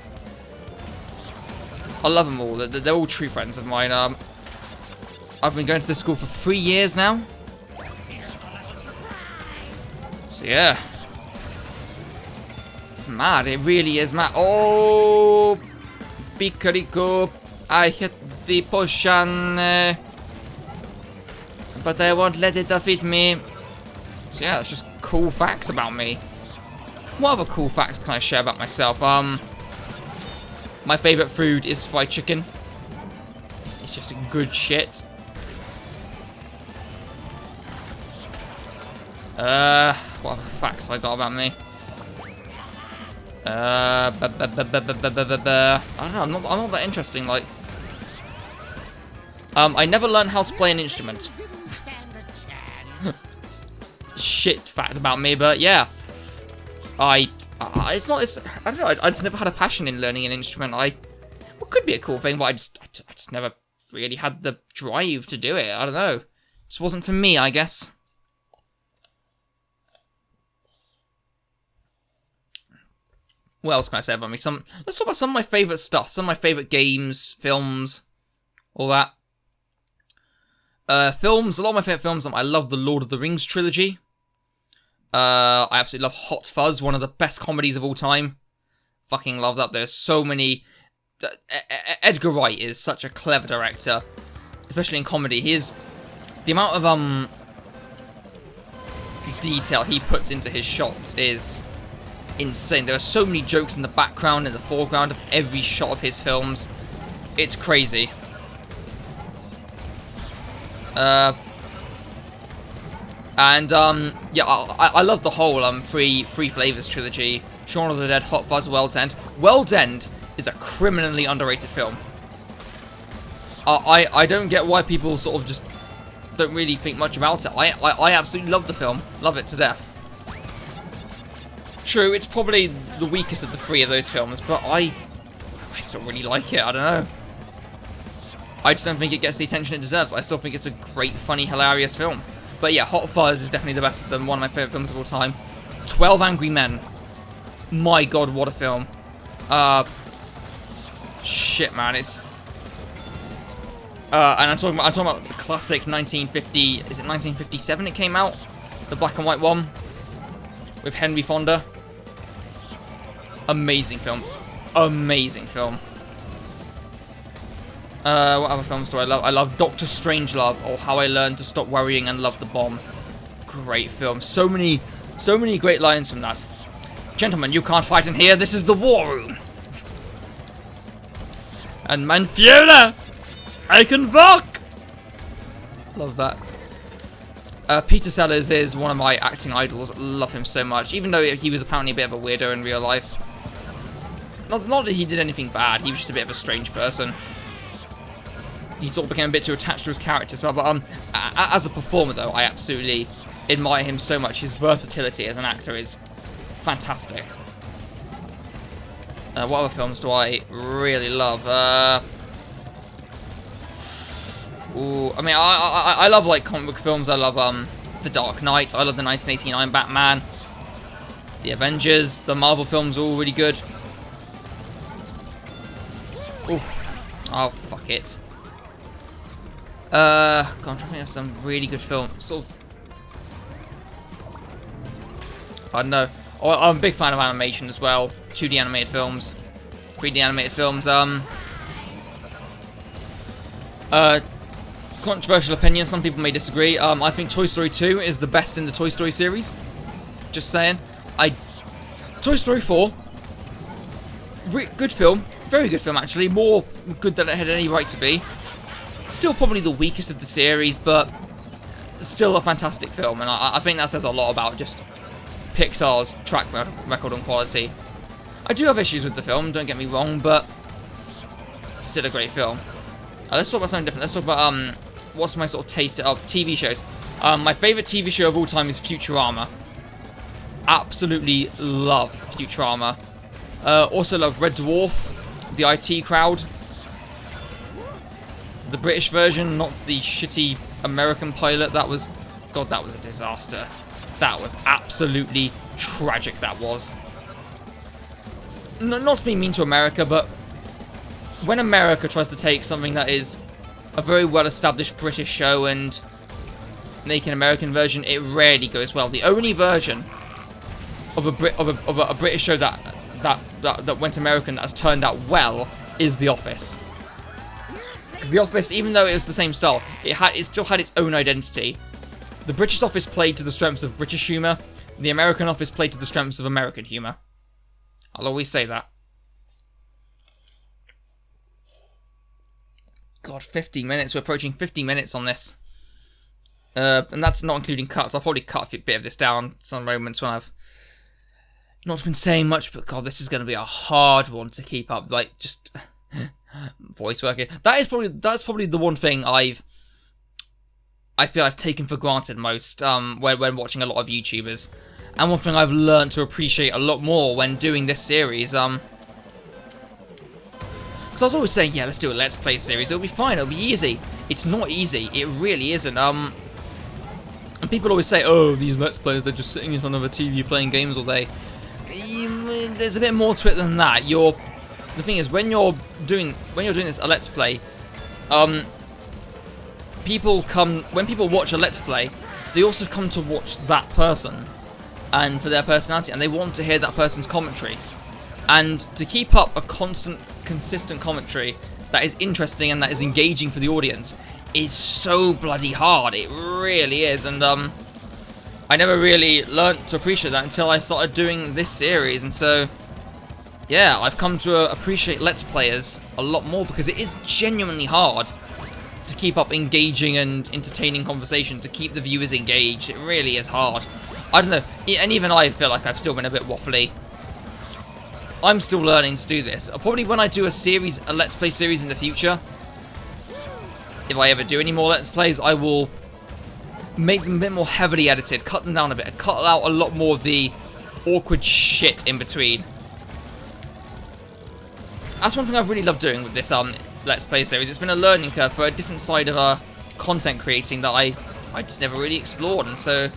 I love them all. They're all true friends of mine. I've been going to this school for 3 years now. So yeah, it's mad. It really is mad. Oh, Bicarico, I hit the potion, but I won't let it defeat me. So yeah, that's just cool facts about me. What other cool facts can I share about myself? My favourite food is fried chicken. It's just good shit. What other facts have I got about me? I don't know, I'm not that interesting, like... I never learned how to play an instrument. Shit fact about me, but yeah. It's not this... I don't know, I just never had a passion in learning an instrument. What could be a cool thing, but I just never really had the drive to do it. I don't know. It just wasn't for me, I guess. What else can I say about me? Let's talk about some of my favourite stuff. Some of my favourite games, films, all that. Films, a lot of my favourite films. I love the Lord of the Rings trilogy. I absolutely love Hot Fuzz, one of the best comedies of all time. Fucking love that. There's so many... Edgar Wright is such a clever director, especially in comedy. The amount of detail he puts into his shots is insane. There are so many jokes in the background and the foreground of every shot of his films. It's crazy. Yeah, I love the whole Three Flavors trilogy. Shaun of the Dead, Hot Fuzz, World's End. World's End is a criminally underrated film. I don't get why people sort of just don't really think much about it. I absolutely love the film. Love it to death. True, it's probably the weakest of the three of those films, but I still really like it. I don't know. I just don't think it gets the attention it deserves. I still think it's a great, funny, hilarious film. But yeah, Hot Fuzz is definitely the best of them. One of my favourite films of all time. 12 Angry Men. My god, what a film. Shit, man, it's... and I'm talking about the classic 1950... Is it 1957 it came out? The black and white one. With Henry Fonda. Amazing film. Amazing film. What other films do I love? I love Doctor Strangelove, or How I Learned to Stop Worrying and Love the Bomb. Great film. So many great lines from that. Gentlemen, you can't fight in here. This is the war room. And man, Fiona! I can walk! love that. Peter Sellers is one of my acting idols. Love him so much, even though he was apparently a bit of a weirdo in real life. Not that he did anything bad. He was just a bit of a strange person. He sort of became a bit too attached to his character as well. But as a performer, though, I absolutely admire him so much. His versatility as an actor is fantastic. What other films do I really love? Ooh, I mean, I love like comic book films. I love The Dark Knight. I love the 1989 Batman. The Avengers, the Marvel films are all really good. Ooh. Oh, fuck it. God, I'm trying to think of some really good films. Sort of. I don't know. Oh, I'm a big fan of animation as well. 2D animated films. 3D animated films. Controversial opinion. Some people may disagree. I think Toy Story 2 is the best in the Toy Story series. Just saying. Toy Story 4. Good film. Very good film, actually. More good than it had any right to be. Still probably the weakest of the series, but still a fantastic film. And I think that says a lot about just Pixar's track record on quality. I do have issues with the film, don't get me wrong, but still a great film. Let's talk about something different. Let's talk about what's my sort of taste of TV shows. My favourite TV show of all time is Futurama. Absolutely love Futurama. Also love Red Dwarf, the IT Crowd. The British version, not the shitty American pilot. That was... God, that was a disaster. That was absolutely tragic, that was. No, not to be mean to America, but when America tries to take something that is a very well-established British show and make an American version, it rarely goes well. The only version of a British show that went American that has turned out well is The Office. Because The Office, even though it was the same style, it still had its own identity. The British Office played to the strengths of British humour. The American Office played to the strengths of American humour. I'll always say that. God, 50 minutes. We're approaching 50 minutes on this. And that's not including cuts. I'll probably cut a bit of this down some moments when I've not been saying much, but God, this is going to be a hard one to keep up. Like, just voice working. That's probably the one thing I feel I've taken for granted most when watching a lot of YouTubers, and one thing I've learned to appreciate a lot more when doing this series. Because I was always saying, yeah, let's do a Let's Play series. It'll be fine. It'll be easy. It's not easy. It really isn't. And people always say, oh, these Let's Players, they're just sitting in front of a TV playing games all day. There's a bit more to it than that. The thing is, when you're doing this a Let's Play, when people watch a Let's Play, they also come to watch that person and for their personality, and they want to hear that person's commentary. And to keep up a consistent commentary that is interesting and that is engaging for the audience is so bloody hard. It really is. And I never really learnt to appreciate that until I started doing this series. And so, yeah, I've come to appreciate Let's Players a lot more, because it is genuinely hard to keep up engaging and entertaining conversation, to keep the viewers engaged. It really is hard. I don't know, and even I feel like I've still been a bit waffly. I'm still learning to do this. Probably when I do a Let's Play series in the future, if I ever do any more Let's Plays, I will make them a bit more heavily edited, cut them down a bit, cut out a lot more of the awkward shit in between. That's one thing I've really loved doing with this Let's Play series. It's been a learning curve for a different side of content creating that I just never really explored, and so,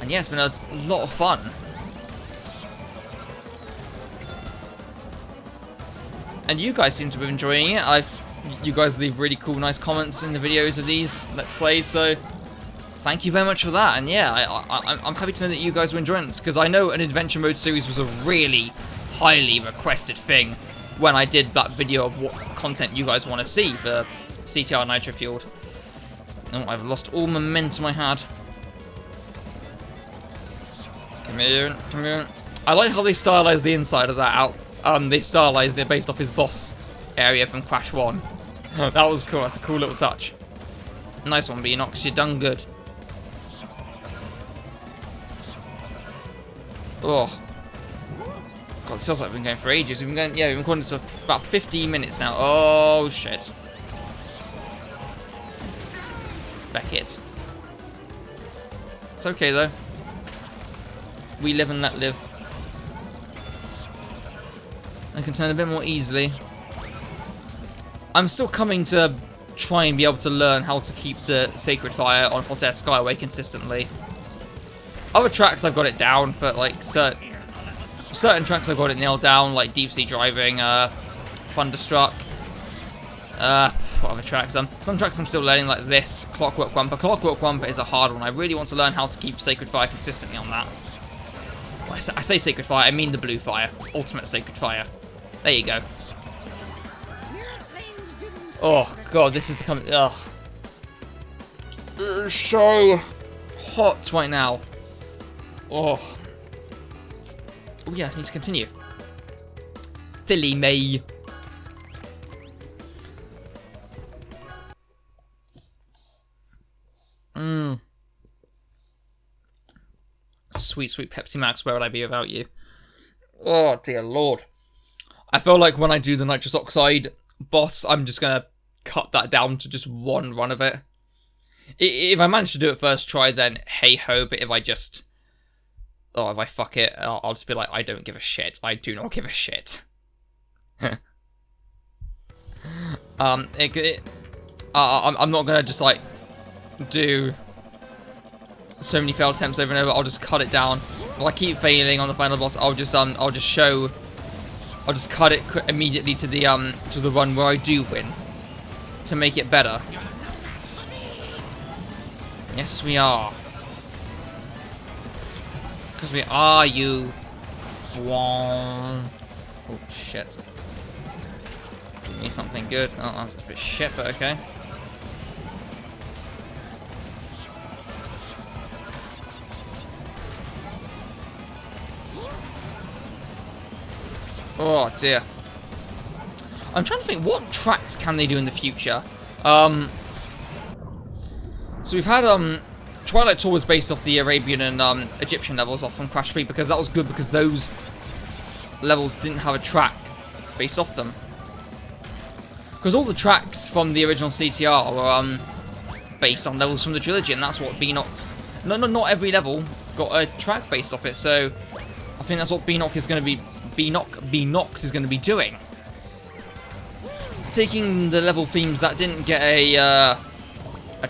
and yeah, it's been a lot of fun. And you guys seem to be enjoying it. You guys leave really cool, nice comments in the videos of these Let's Plays, so thank you very much for that. And yeah, I'm happy to know that you guys were enjoying this, because I know an adventure mode series was a really highly requested thing when I did that video of what content you guys want to see for CTR Nitro Fueled. Oh, I've lost all momentum I had. Come here, come here. I like how they stylized the inside of that out. They stylized it based off his boss area from Crash 1. That was cool. That's a cool little touch. Nice one, Beanox. You done good. Oh. God, this feels like we've been going for ages. We've been recording this for about 15 minutes now. Oh, shit. Beckett. It's okay, though. We live and let live. I can turn a bit more easily. I'm still coming to try and be able to learn how to keep the Sacred Fire on Hot Air Skyway consistently. Other tracks I've got it down, but like certain tracks I've got it nailed down, like Deep Sea Driving, Thunderstruck. What other tracks? Some tracks I'm still learning, like this, Clockwork Wumper. Clockwork Wumper is a hard one. I really want to learn how to keep Sacred Fire consistently on that. Well, I say Sacred Fire, I mean the Blue Fire. Ultimate Sacred Fire. There you go. Oh god, this is becoming... Ugh. It's so hot right now. Oh. Oh yeah, I need to continue. Philly May. Sweet, sweet Pepsi Max, where would I be without you? Oh, dear lord. I feel like when I do the nitrous oxide boss, I'm just gonna cut that down to just one run of it. If I manage to do it first try, then hey-ho, but if I just... Oh, if I fuck it, I'll just be like, I don't give a shit. I do not give a shit. I'm not gonna just, like, do so many failed attempts over and over. I'll just cut it down. If I keep failing on the final boss, I'll just cut it immediately to the run where I do win, to make it better. Yes, we are. Because we are, you. Oh shit. Give me something good. Oh, that's a bit shit, but okay. Oh dear. I'm trying to think, what tracks can they do in the future? So we've had Twilight Tour was based off the Arabian and Egyptian levels off from Crash 3 because that was good because those levels didn't have a track based off them. Because all the tracks from the original CTR were based on levels from the trilogy, and that's what Beanox... No, not every level got a track based off it, so I think that's what Beanox is going to be... Beanox is going to be doing. Taking the level themes that didn't get a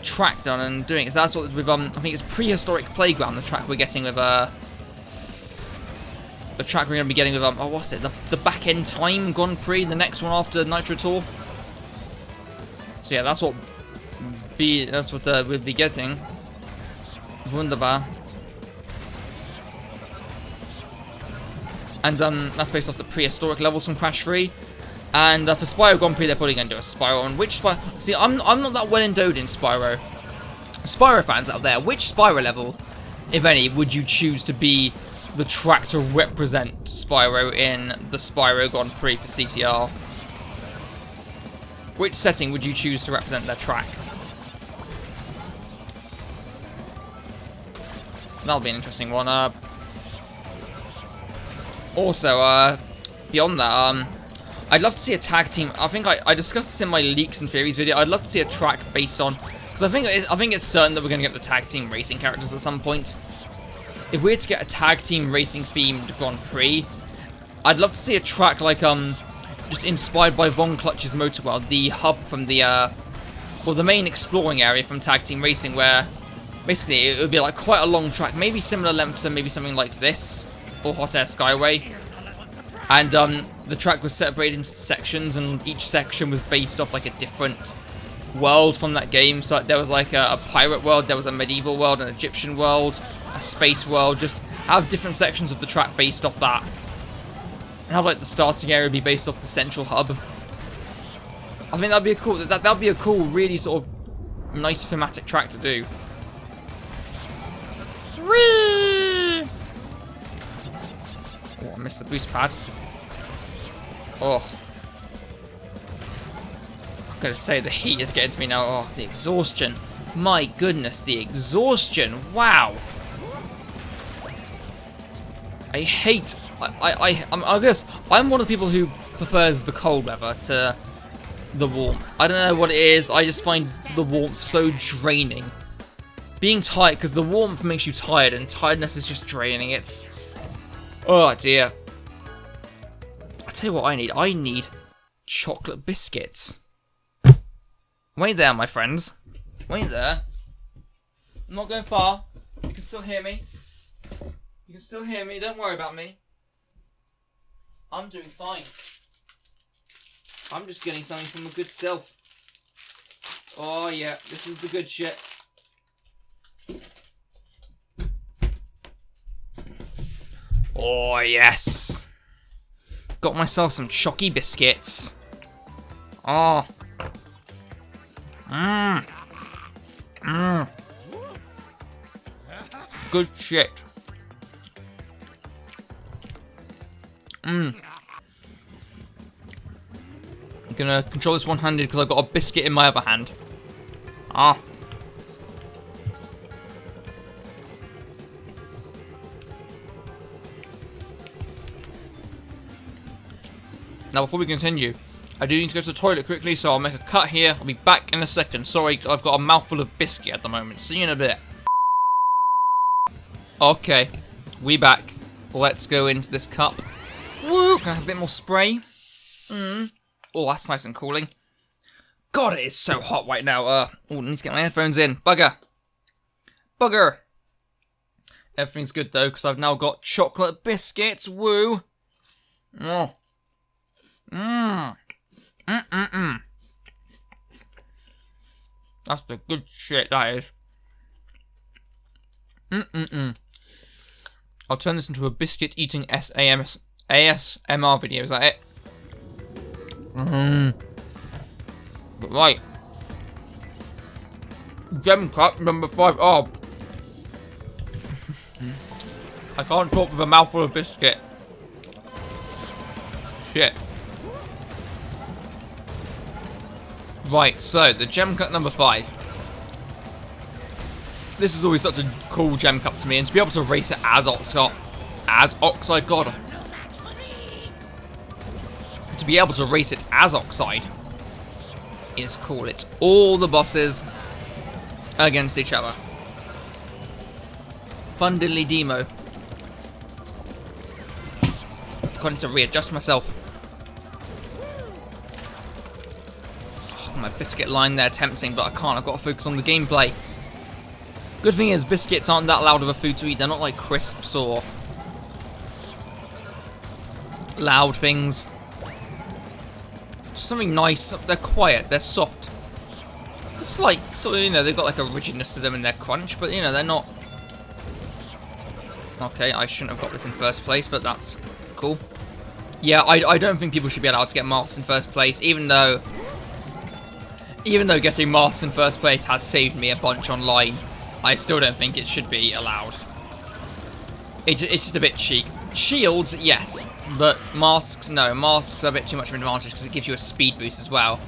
track done and doing it. So that's what with I think it's Prehistoric Playground, the track we're getting with oh, what's it? The Back End Time Grand Prix, the next one after Nitro Tour. So yeah, that's what we'll be getting. Wunderbar. And that's based off the prehistoric levels from Crash 3. And for Spyro Grand Prix, they're probably going to do a Spyro one. Which Spyro... See, I'm not that well endowed in Spyro. Spyro fans out there, which Spyro level, if any, would you choose to be the track to represent Spyro in the Spyro Grand Prix for CTR? Which setting would you choose to represent their track? That'll be an interesting one. Also, beyond that, I'd love to see a tag team. I think I discussed this in my Leaks and Theories video. I'd love to see a track based on... Because I think it's certain that we're going to get the tag team racing characters at some point. If we're to get a tag team racing themed Grand Prix, I'd love to see a track like, just inspired by Von Clutch's Motor World, the hub from the, well, the main exploring area from tag team racing, where basically it would be like quite a long track, maybe similar length to maybe something like this, or Hot Air Skyway. And the track was separated into sections, and each section was based off like a different world from that game. So there was like a pirate world, there was a medieval world, an Egyptian world, a space world. Just have different sections of the track based off that, and have like the starting area be based off the central hub. I think that'd be a cool. That'd be a cool, really sort of nice thematic track to do. Whee! Oh, I missed the boost pad. Oh. I'm gonna say the heat is getting to me now. Oh, the exhaustion. My goodness, the exhaustion. Wow. I hate... I guess I'm one of the people who prefers the cold weather to the warmth. I don't know what it is. I just find the warmth so draining. Being tired, because the warmth makes you tired, and tiredness is just draining. It's... Oh, dear. I'll tell you what I need. I need chocolate biscuits. Wait there, my friends. Wait there. I'm not going far. You can still hear me. can still hear me. Don't worry about me. I'm doing fine. I'm just getting something from a good self. Oh yeah, this is the good shit. Oh yes. Got myself some chalky biscuits. Oh. Mmm. Mmm. Good shit. Mmm. I'm gonna control this one-handed because I've got a biscuit in my other hand. Ah. Now, before we continue, I do need to go to the toilet quickly, so I'll make a cut here. I'll be back in a second. Sorry, I've got a mouthful of biscuit at the moment. See you in a bit. Okay, we back. Let's go into this cup. Woo! Can I have a bit more spray? Oh, that's nice and cooling. God, it is so hot right now. Oh, I need to get my headphones in. Bugger. Bugger. Everything's good, though, because I've now got chocolate biscuits. Woo. Oh. Mmm. Mm-mm-mm. That's the good shit, that is. Mm-mm-mm. I'll turn this into a biscuit eating ASMR video, is that it? But right. Gem cup number 5. Oh. I can't talk with a mouthful of biscuit. Shit. Right, so the gem cup number 5. This is always such a cool gem cup to me, and to be able to race it as Oxide, God. To be able to race it as Oxide is cool. It's all the bosses against each other. Fun diddly demo. I need to readjust myself. Oh, my biscuit line there tempting, but I can't. I've got to focus on the gameplay. Good thing is, biscuits aren't that loud of a food to eat. They're not like crisps or loud things. Just something nice. They're quiet. They're soft. It's like, sort of, you know, they've got like a rigidness to them in their crunch, but you know, they're not. Okay, I shouldn't have got this in first place, but that's cool. Yeah, I don't think people should be allowed to get masks in first place, even though getting masks in first place has saved me a bunch online. I still don't think it should be allowed. It's just a bit cheap. Shields, yes. But masks, no. Masks are a bit too much of an advantage because it gives you a speed boost as well.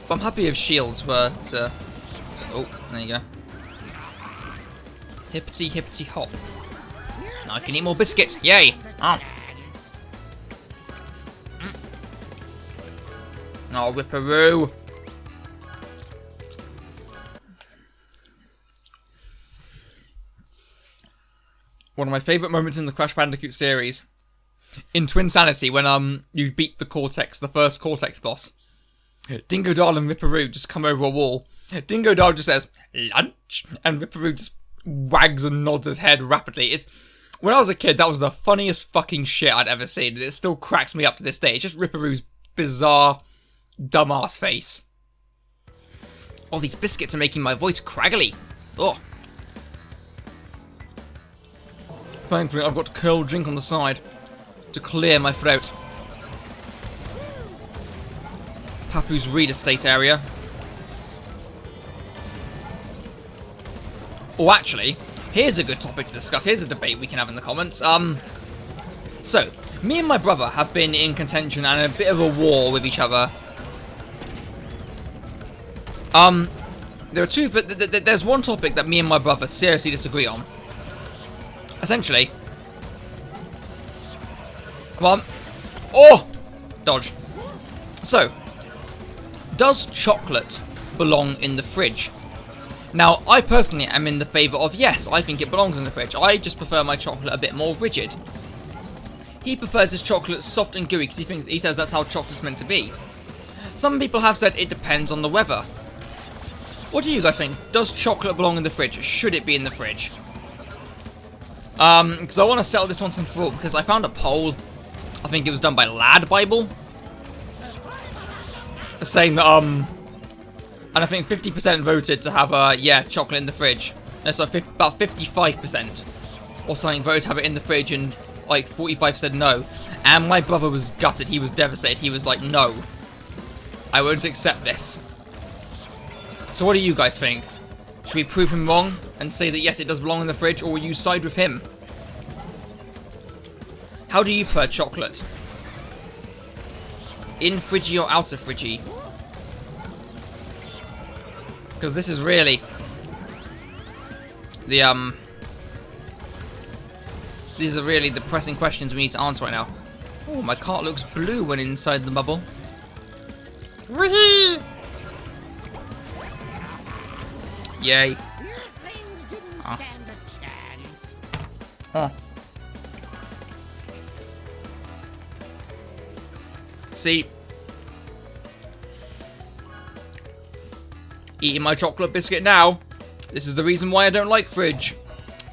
But I'm happy if shields were to... Oh, there you go. Hippity hippity hop. Now I can eat more biscuits. Yay! Oh. Oh, whipperoo. One of my favourite moments in the Crash Bandicoot series, in Twinsanity, when you beat the first Cortex boss. Dingo Dal and Ripperoo just come over a wall. Dingo Dal just says, "Lunch," and Ripperoo just wags and nods his head rapidly. When I was a kid, that was the funniest fucking shit I'd ever seen. It still cracks me up to this day. It's just Ripperoo's bizarre, dumbass face. Oh, these biscuits are making my voice craggly. Oh. Thankfully, I've got a cold drink on the side to clear my throat. Papu's real estate area. Oh, actually, here's a good topic to discuss. Here's a debate we can have in the comments. So, me and my brother have been in contention and a bit of a war with each other. There's one topic that me and my brother seriously disagree on. Essentially. Come on. Oh! Dodge. So, does chocolate belong in the fridge? Now, I personally am in the favour of yes, I think it belongs in the fridge. I just prefer my chocolate a bit more rigid. He prefers his chocolate soft and gooey because he says that's how chocolate's meant to be. Some people have said it depends on the weather. What do you guys think? Does chocolate belong in the fridge? Should it be in the fridge? Because I want to settle this once and for all, because I found a poll, I think it was done by Lad Bible, saying that, and I think 50% voted to have, yeah, chocolate in the fridge. And so about 55% or something voted to have it in the fridge, and like 45 said no. And my brother was gutted, he was devastated, he was like, no, I won't accept this. So what do you guys think? Should we prove him wrong and say that yes, it does belong in the fridge, or will you side with him? How do you prefer chocolate? In fridgy or out of fridgy? Because this is really the these are really the pressing questions we need to answer right now. Oh, my cart looks blue when inside the bubble. Woohoo! Yay. The Earthlings didn't stand a chance. Huh. See, eating my chocolate biscuit now. This is the reason why I don't like fridge.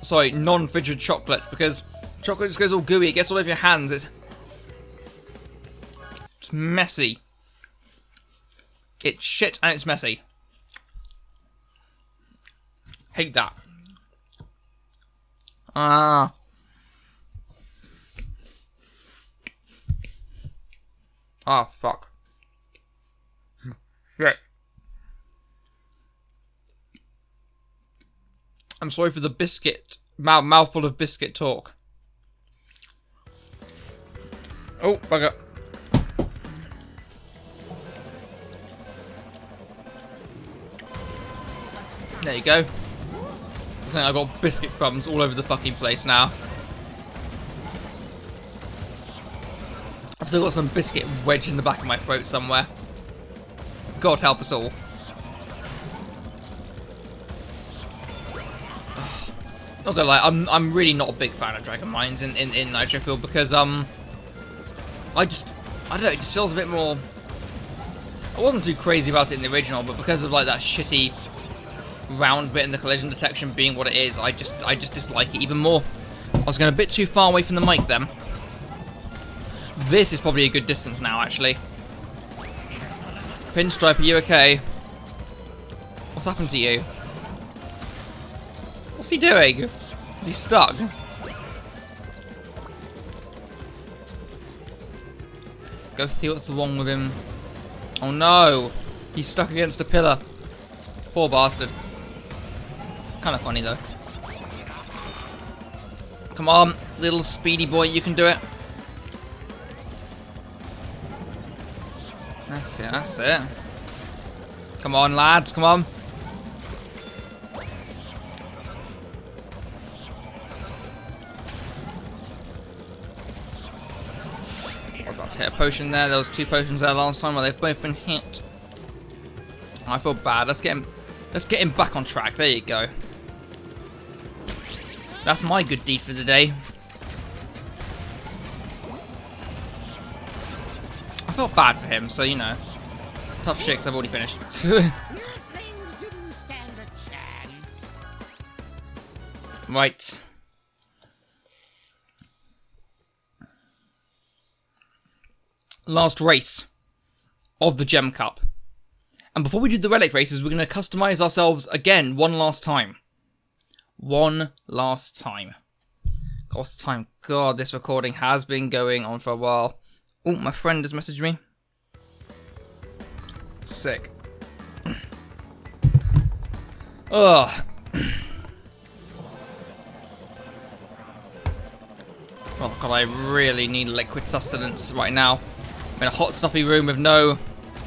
Sorry, non-frigid chocolate, because chocolate just goes all gooey. It gets all over your hands. It's messy. It's shit and it's messy. Hate that. Ah. Ah, fuck. Shit. I'm sorry for the biscuit, mouthful of biscuit talk. Oh, bugger. There you go. I've got biscuit crumbs all over the fucking place now. I've still got some biscuit wedged in the back of my throat somewhere. God help us all. Not gonna lie, I'm really not a big fan of Dragon Mines in Nitro Field, because I don't know, it just feels a bit more. I wasn't too crazy about it in the original, but because of like that shitty round bit in the collision detection being what it is, I just dislike it even more. I was going a bit too far away from the mic then. This is probably a good distance now, actually. Pinstripe, are you okay? What's happened to you? What's he doing? Is he stuck? Go see what's wrong with him. Oh no! He's stuck against a pillar. Poor bastard. It's kind of funny though. Come on, little speedy boy, you can do it. That's it, that's it. Come on, lads, come on. I got to hit a potion there. There was 2 potions there last time, where they've both been hit. I feel bad. Let's get him back on track. There you go. That's my good deed for the day. I felt bad for him, so you know. Tough shit, 'cause I've already finished. The Earthlings didn't stand a chance. Right. Last race of the Gem Cup. And before we do the relic races, we're going to customize ourselves again one last time. One last time. What's the time? God, this recording has been going on for a while. Oh, my friend has messaged me. Sick. Ugh. Oh god, I really need liquid sustenance right now. I'm in a hot, stuffy room with no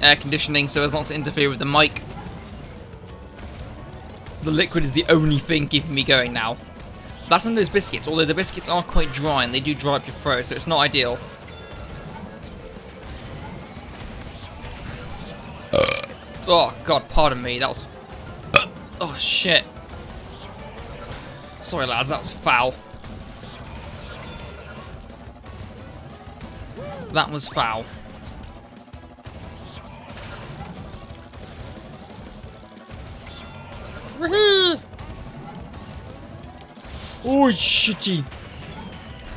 air conditioning, so as not to interfere with the mic. The liquid is the only thing keeping me going now. That's on those biscuits, although the biscuits are quite dry and they do dry up your throat, so it's not ideal. Oh god, pardon me, that was... Oh shit. Sorry lads, that was foul. That was foul. Oh, shitty.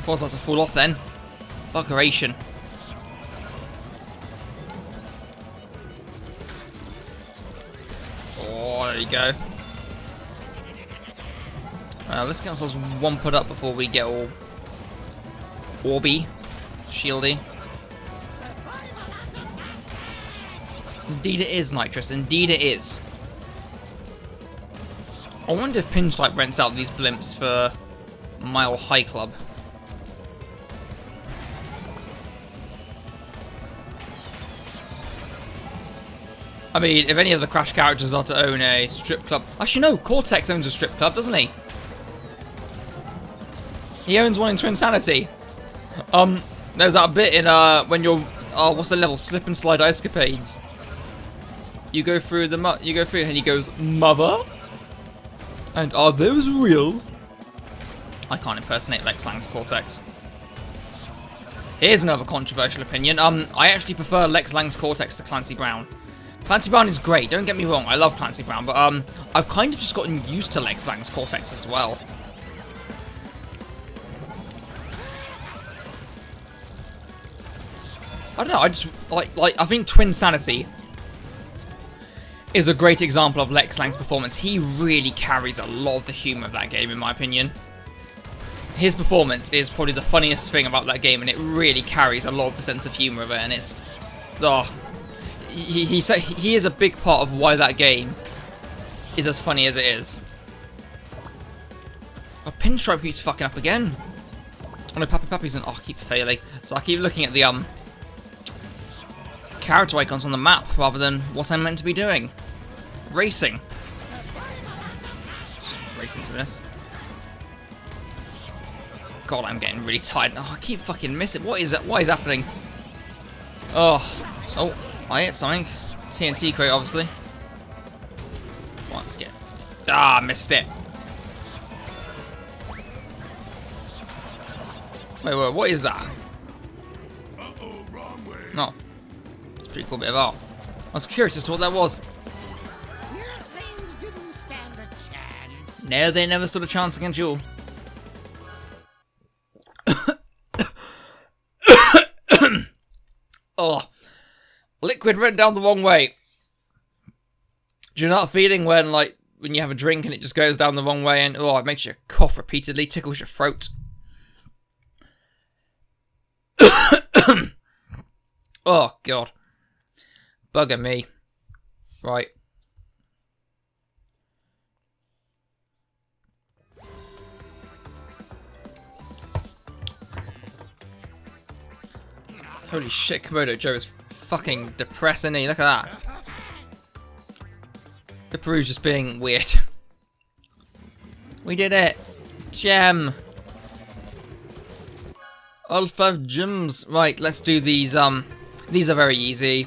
Thought about to fall off then. Buggeration. Oh, there you go. Let's get ourselves one put up before we get all orby, shieldy. Indeed it is, Nitrous. Indeed it is. I wonder if Pinstripe rents out these blimps for Mile High Club. I mean, if any of the Crash characters are to own a strip club... Actually, no, Cortex owns a strip club, doesn't he? He owns one in Twinsanity. There's that bit in, when you're... Oh, what's the level? Slip and Slide Escapades. You go through the... You go through and he goes, Mother? And are those real? I can't impersonate Lex Lang's Cortex. Here's another controversial opinion. I actually prefer Lex Lang's Cortex to Clancy Brown. Clancy Brown is great, don't get me wrong, I love Clancy Brown, but I've kind of just gotten used to Lex Lang's Cortex as well. I don't know, I just, I think Twinsanity is a great example of Lex Lang's performance. He really carries a lot of the humour of that game, in my opinion. His performance is probably the funniest thing about that game, and it really carries a lot of the sense of humour of it, and it's... Oh, he is a big part of why that game is as funny as it is. Oh, Pinstripe keeps fucking up again. Oh no, Pappy's and... Oh, I keep failing. So I keep looking at the, character icons on the map rather than what I'm meant to be doing. Racing. Let's race into this. God, I'm getting really tired. Oh, I keep fucking missing. What is that? What is happening? Oh, I hit something. TNT crate, obviously. Let's get... Ah, missed it. Wait, what is that? No. It's a pretty cool bit of art. I was curious as to what that was. Your things didn't stand a chance. No, they never stood a chance against you. Oh, liquid went down the wrong way. Do you know that feeling when, like, when you have a drink and it just goes down the wrong way and, oh, it makes you cough repeatedly, tickles your throat? Oh, God. Bugger me. Right. Holy shit, Komodo Joe is fucking depressing, isn't he? Look at that. The Peru's just being weird. We did it! Gem! All 5 gems. Right, let's do these, these are very easy.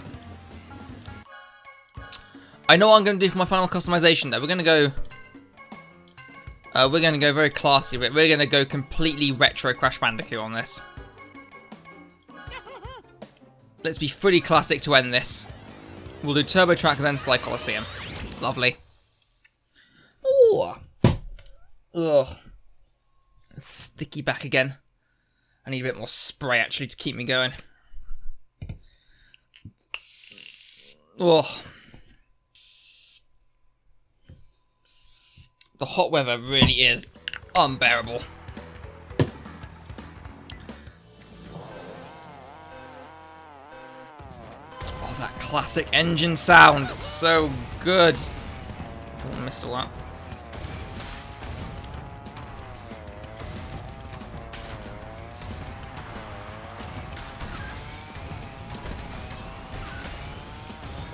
I know what I'm going to do for my final customization though. We're going to go very classy, but we're going to go completely retro Crash Bandicoot on this. Let's be fully classic to end this. We'll do Turbo Track and then Sly Coliseum. Lovely. Ooh. Ugh. Sticky back again. I need a bit more spray actually to keep me going. Ugh. The hot weather really is unbearable. Oh, that classic engine sound. So good. Oh, I missed all that.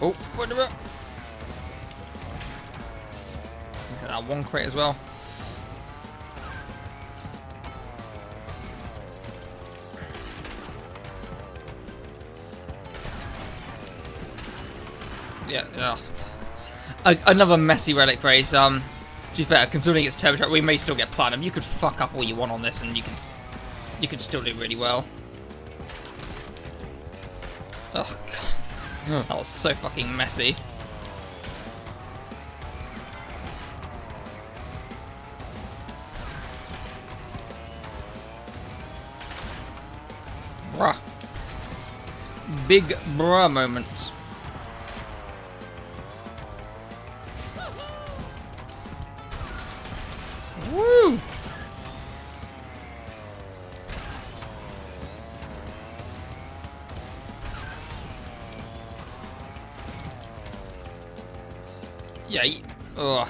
Oh, what about? Look at that one crate as well. Yeah. Another messy relic race. To be fair, considering it's Turbo Track, we may still get platinum. You could fuck up all you want on this, and you could still do really well. Oh god, that was so fucking messy. big bruh moment. Woo! Yeah. Ugh.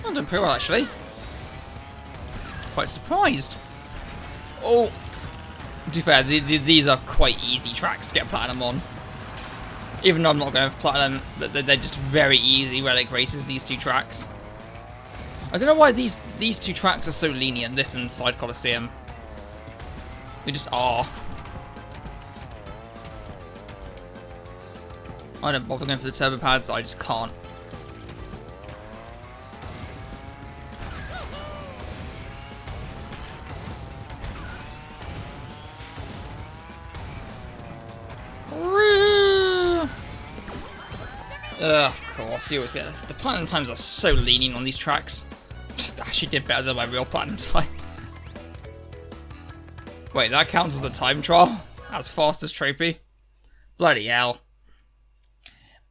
I'm doing pretty well, actually. Quite surprised. Oh, to be fair, these are quite easy tracks to get platinum on. Even though I'm not going for platinum, they're just very easy relic races, these two tracks. I don't know why these two tracks are so lenient, this and Side Coliseum. They just are. I don't bother going for the turbo pads, I just can't. Of course, seriously, the platinum times are so lenient on these tracks. Actually did better than my real platinum time. Wait, that counts as a time trial? As fast as Trophy? Bloody hell.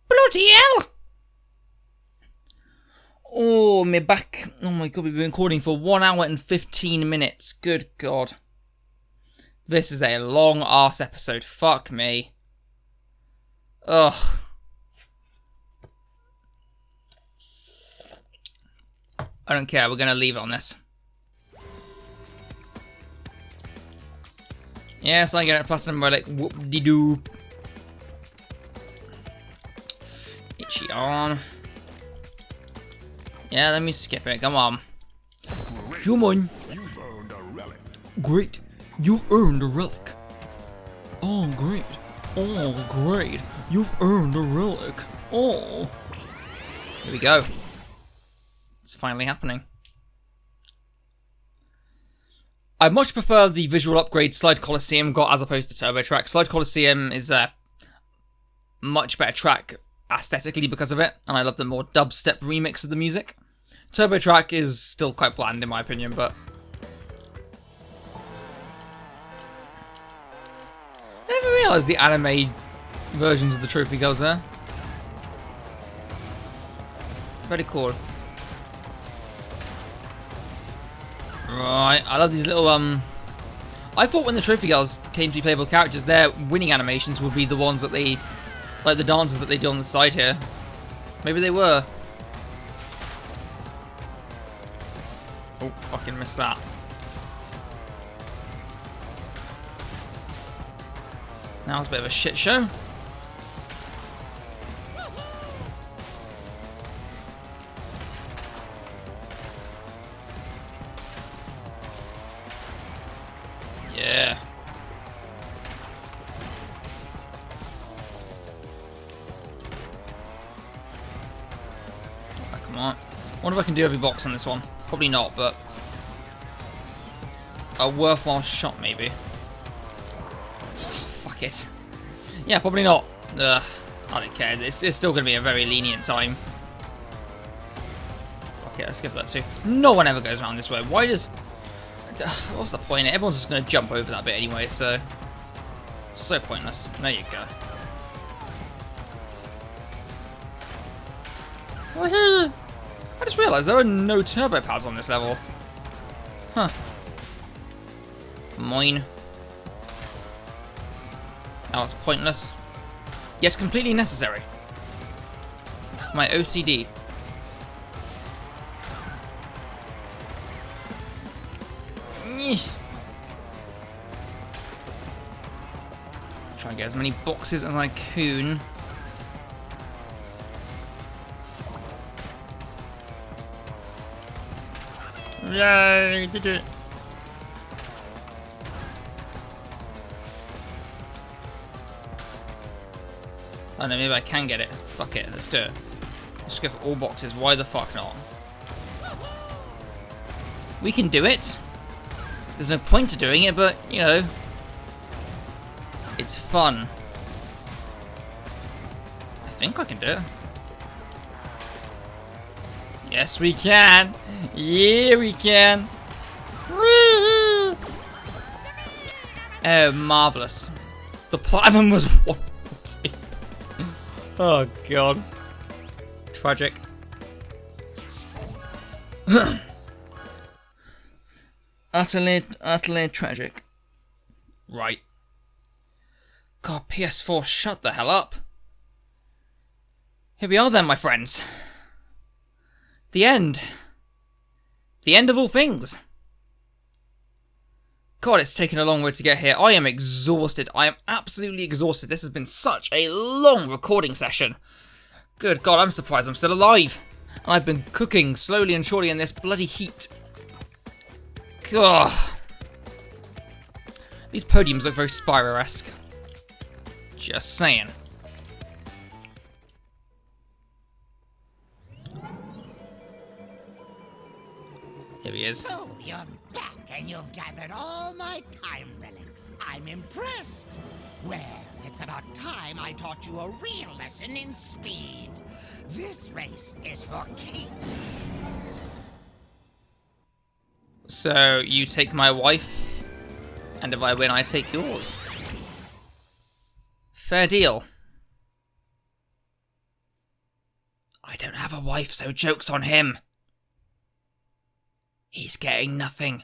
Bloody hell! Oh, me back. Oh my god, we've been recording for 1 hour and 15 minutes. Good god. This is a long ass episode. Fuck me. Ugh. I don't care, we're gonna leave it on this. Yes, I get a platinum relic. Whoop-de-doo. Itchy arm. Yeah, let me skip it. Come on. Come on. You've earned a relic. Great. You've earned a relic. Oh, great. Oh, great. You've earned a relic. Oh. Here we go. It's finally happening. I much prefer the visual upgrade Slide Coliseum got as opposed to Turbo Track. Slide Coliseum is a much better track aesthetically because of it, and I love the more dubstep remix of the music. Turbo Track is still quite bland in my opinion, but I never realised the anime versions of the trophy girls there. Very cool. Right, I love these little, I thought when the Trophy Girls came to be playable characters, their winning animations would be the ones that they, like the dances that they do on the side here. Maybe they were. Oh, fucking missed that. Now it's a bit of a shit show. Yeah. Oh, come on. Wonder if I can do every box on this one. Probably not, but a worthwhile shot maybe. Oh, fuck it. Yeah, probably not. Ugh, I don't care. It's still going to be a very lenient time. Okay, let's give that too. No one ever goes around this way. Why does... What's the point? Everyone's just going to jump over that bit anyway, so... It's so pointless. There you go. Woohoo! I just realised there are no turbo pads on this level. Huh. Mine. That was pointless. Yet completely necessary. My OCD. Try and get as many boxes as I can. Yay, did it. Oh no, maybe I can get it. Fuck it, let's do it. Let's go for all boxes. Why the fuck not? We can do it. There's no point to doing it, but, you know. It's fun. I think I can do it. Yes, we can. Yeah, we can. Woo! Oh, marvelous. The platinum was 140. Oh, God. Tragic. utterly tragic. Right. God, PS4, shut the hell up. Here we are then, my friends. The end. The end of all things. God, it's taken a long way to get here. I am exhausted. I am absolutely exhausted. This has been such a long recording session. Good God, I'm surprised I'm still alive. And I've been cooking slowly and surely in this bloody heat. God. These podiums look very Spyro-esque. Just saying. Here he is. So you're back and you've gathered all my time relics. I'm impressed. Well, it's about time I taught you a real lesson in speed. This race is for keeps. So, you take my wife, and if I win, I take yours. Fair deal. I don't have a wife, so joke's on him. He's getting nothing.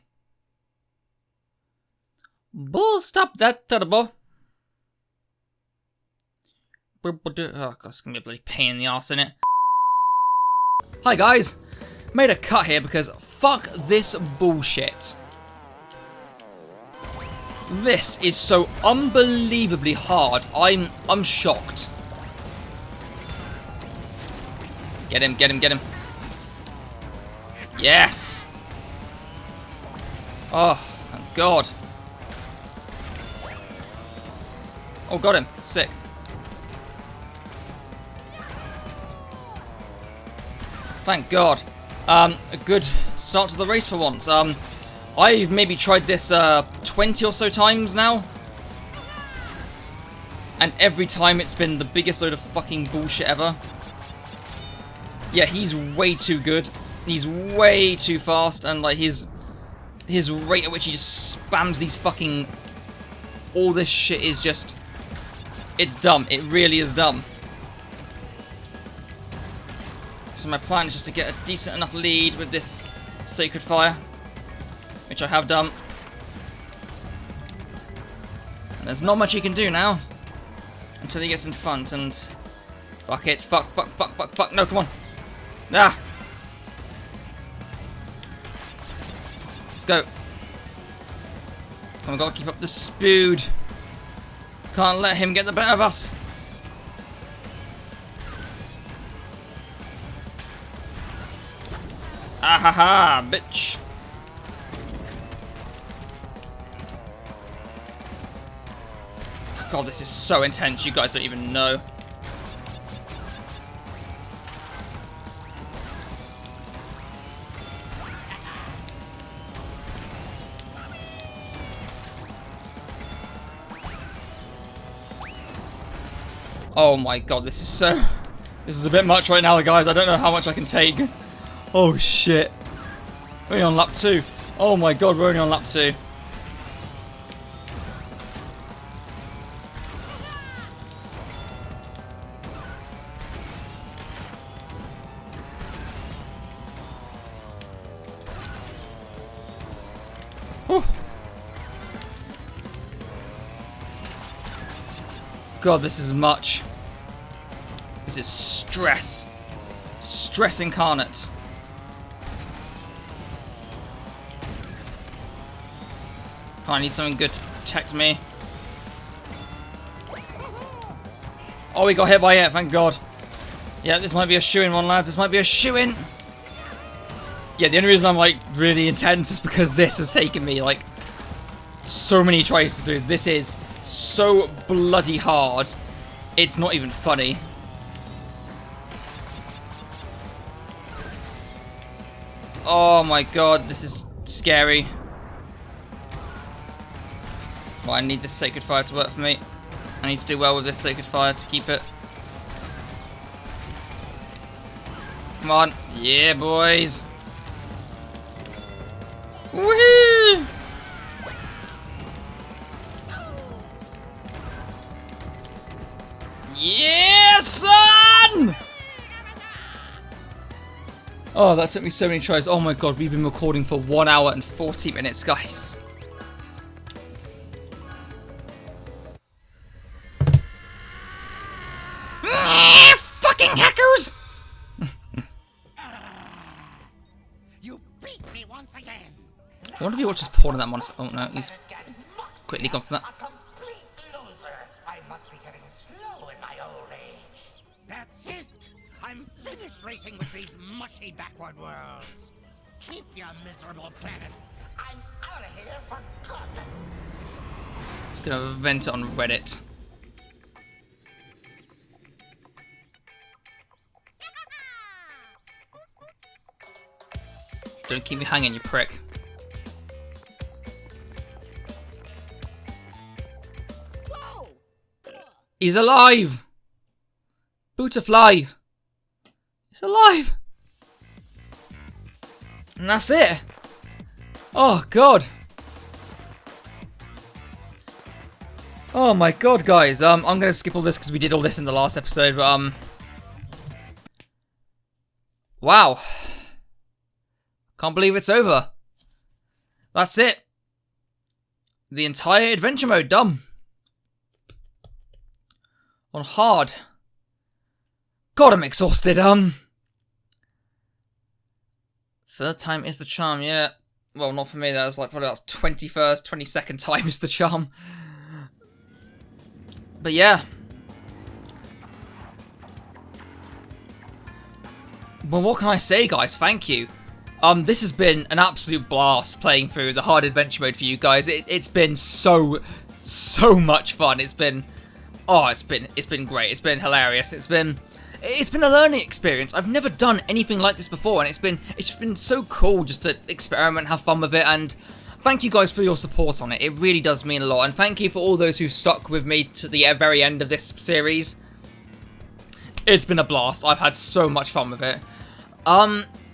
Bull, stop that turbo. Oh, God, it's gonna be a bloody pain in the arse, isn't it? Hi, guys. Made a cut here because fuck this bullshit. This is so unbelievably hard. I'm shocked. Get him, get him, get him. Yes. Oh, thank God. Oh, got him. Sick. Thank God. A good start to the race for once. I've maybe tried this 20 or so times now. And every time it's been the biggest load of fucking bullshit ever. Yeah, he's way too good. He's way too fast, and like his rate at which he just spams these fucking... all this shit is just... it's dumb. It really is dumb. So my plan is just to get a decent enough lead with this Sacred Fire, which I have done. And there's not much he can do now until he gets in front, and fuck it, fuck, no, come on. Ah! Let's go. Come on, gotta keep up the speed. Can't let him get the better of us. Ahaha, bitch. God, this is so intense, you guys don't even know. Oh my God, this is a bit much right now, guys. I don't know how much I can take. Oh shit. We're only on lap 2. Oh my God, we're only on lap 2. Whew. God, this is much. This is stress. Stress incarnate. I need something good to protect me. Oh, we got hit by it, thank God. Yeah, this might be a shoo-in one, lads. This might be a shoo-in. Yeah, the only reason I'm, like, really intense is because this has taken me, like, so many tries to do. This is so bloody hard. It's not even funny. Oh my God, this is scary. Well, I need this Sacred Fire to work for me. I need to do well with this Sacred Fire to keep it. Come on. Yeah, boys. Woohoo! Yeah, son! Oh, that took me so many tries. Oh my god, we've been recording for 1 hour and 40 minutes, guys. Fucking hackers! You beat me once again. I wonder if he watches porn on that monster. Oh no, he's quickly gone from that. A complete loser. I must be getting slow in my old age. That's it. I'm finished racing with these mushy backward worlds. Keep your miserable planet. I'm out of here for good. Just gonna vent it on Reddit. Don't keep me hanging, you prick. Whoa! He's alive! Butterfly! He's alive! And that's it! Oh god! Oh my god, guys. I'm gonna skip all this because we did all this in the last episode, but wow. Can't believe it's over. That's it. The entire adventure mode done. On hard. God, I'm exhausted. Third time is the charm, yeah. Well, not for me, that was like probably about 21st, 22nd time is the charm. But yeah. Well, what can I say, guys? Thank you. This has been an absolute blast playing through the hard adventure mode for you guys. It's been so much fun. It's been great. It's been hilarious. It's been a learning experience. I've never done anything like this before, and it's been so cool just to experiment, have fun with it, and thank you guys for your support on it. It really does mean a lot, and thank you for all those who've stuck with me to the very end of this series. It's been a blast. I've had so much fun with it.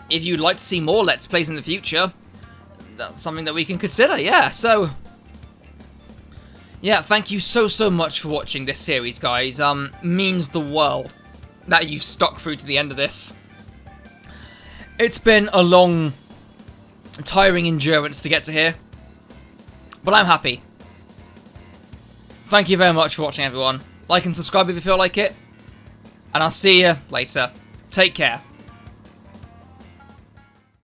If you'd like to see more Let's Plays in the future, that's something that we can consider, yeah. So, yeah, thank you so much for watching this series, guys. Means the world that you've stuck through to the end of this. It's been a long, tiring endurance to get to here, but I'm happy. Thank you very much for watching, everyone. Like and subscribe if you feel like it, and I'll see you later. Take care.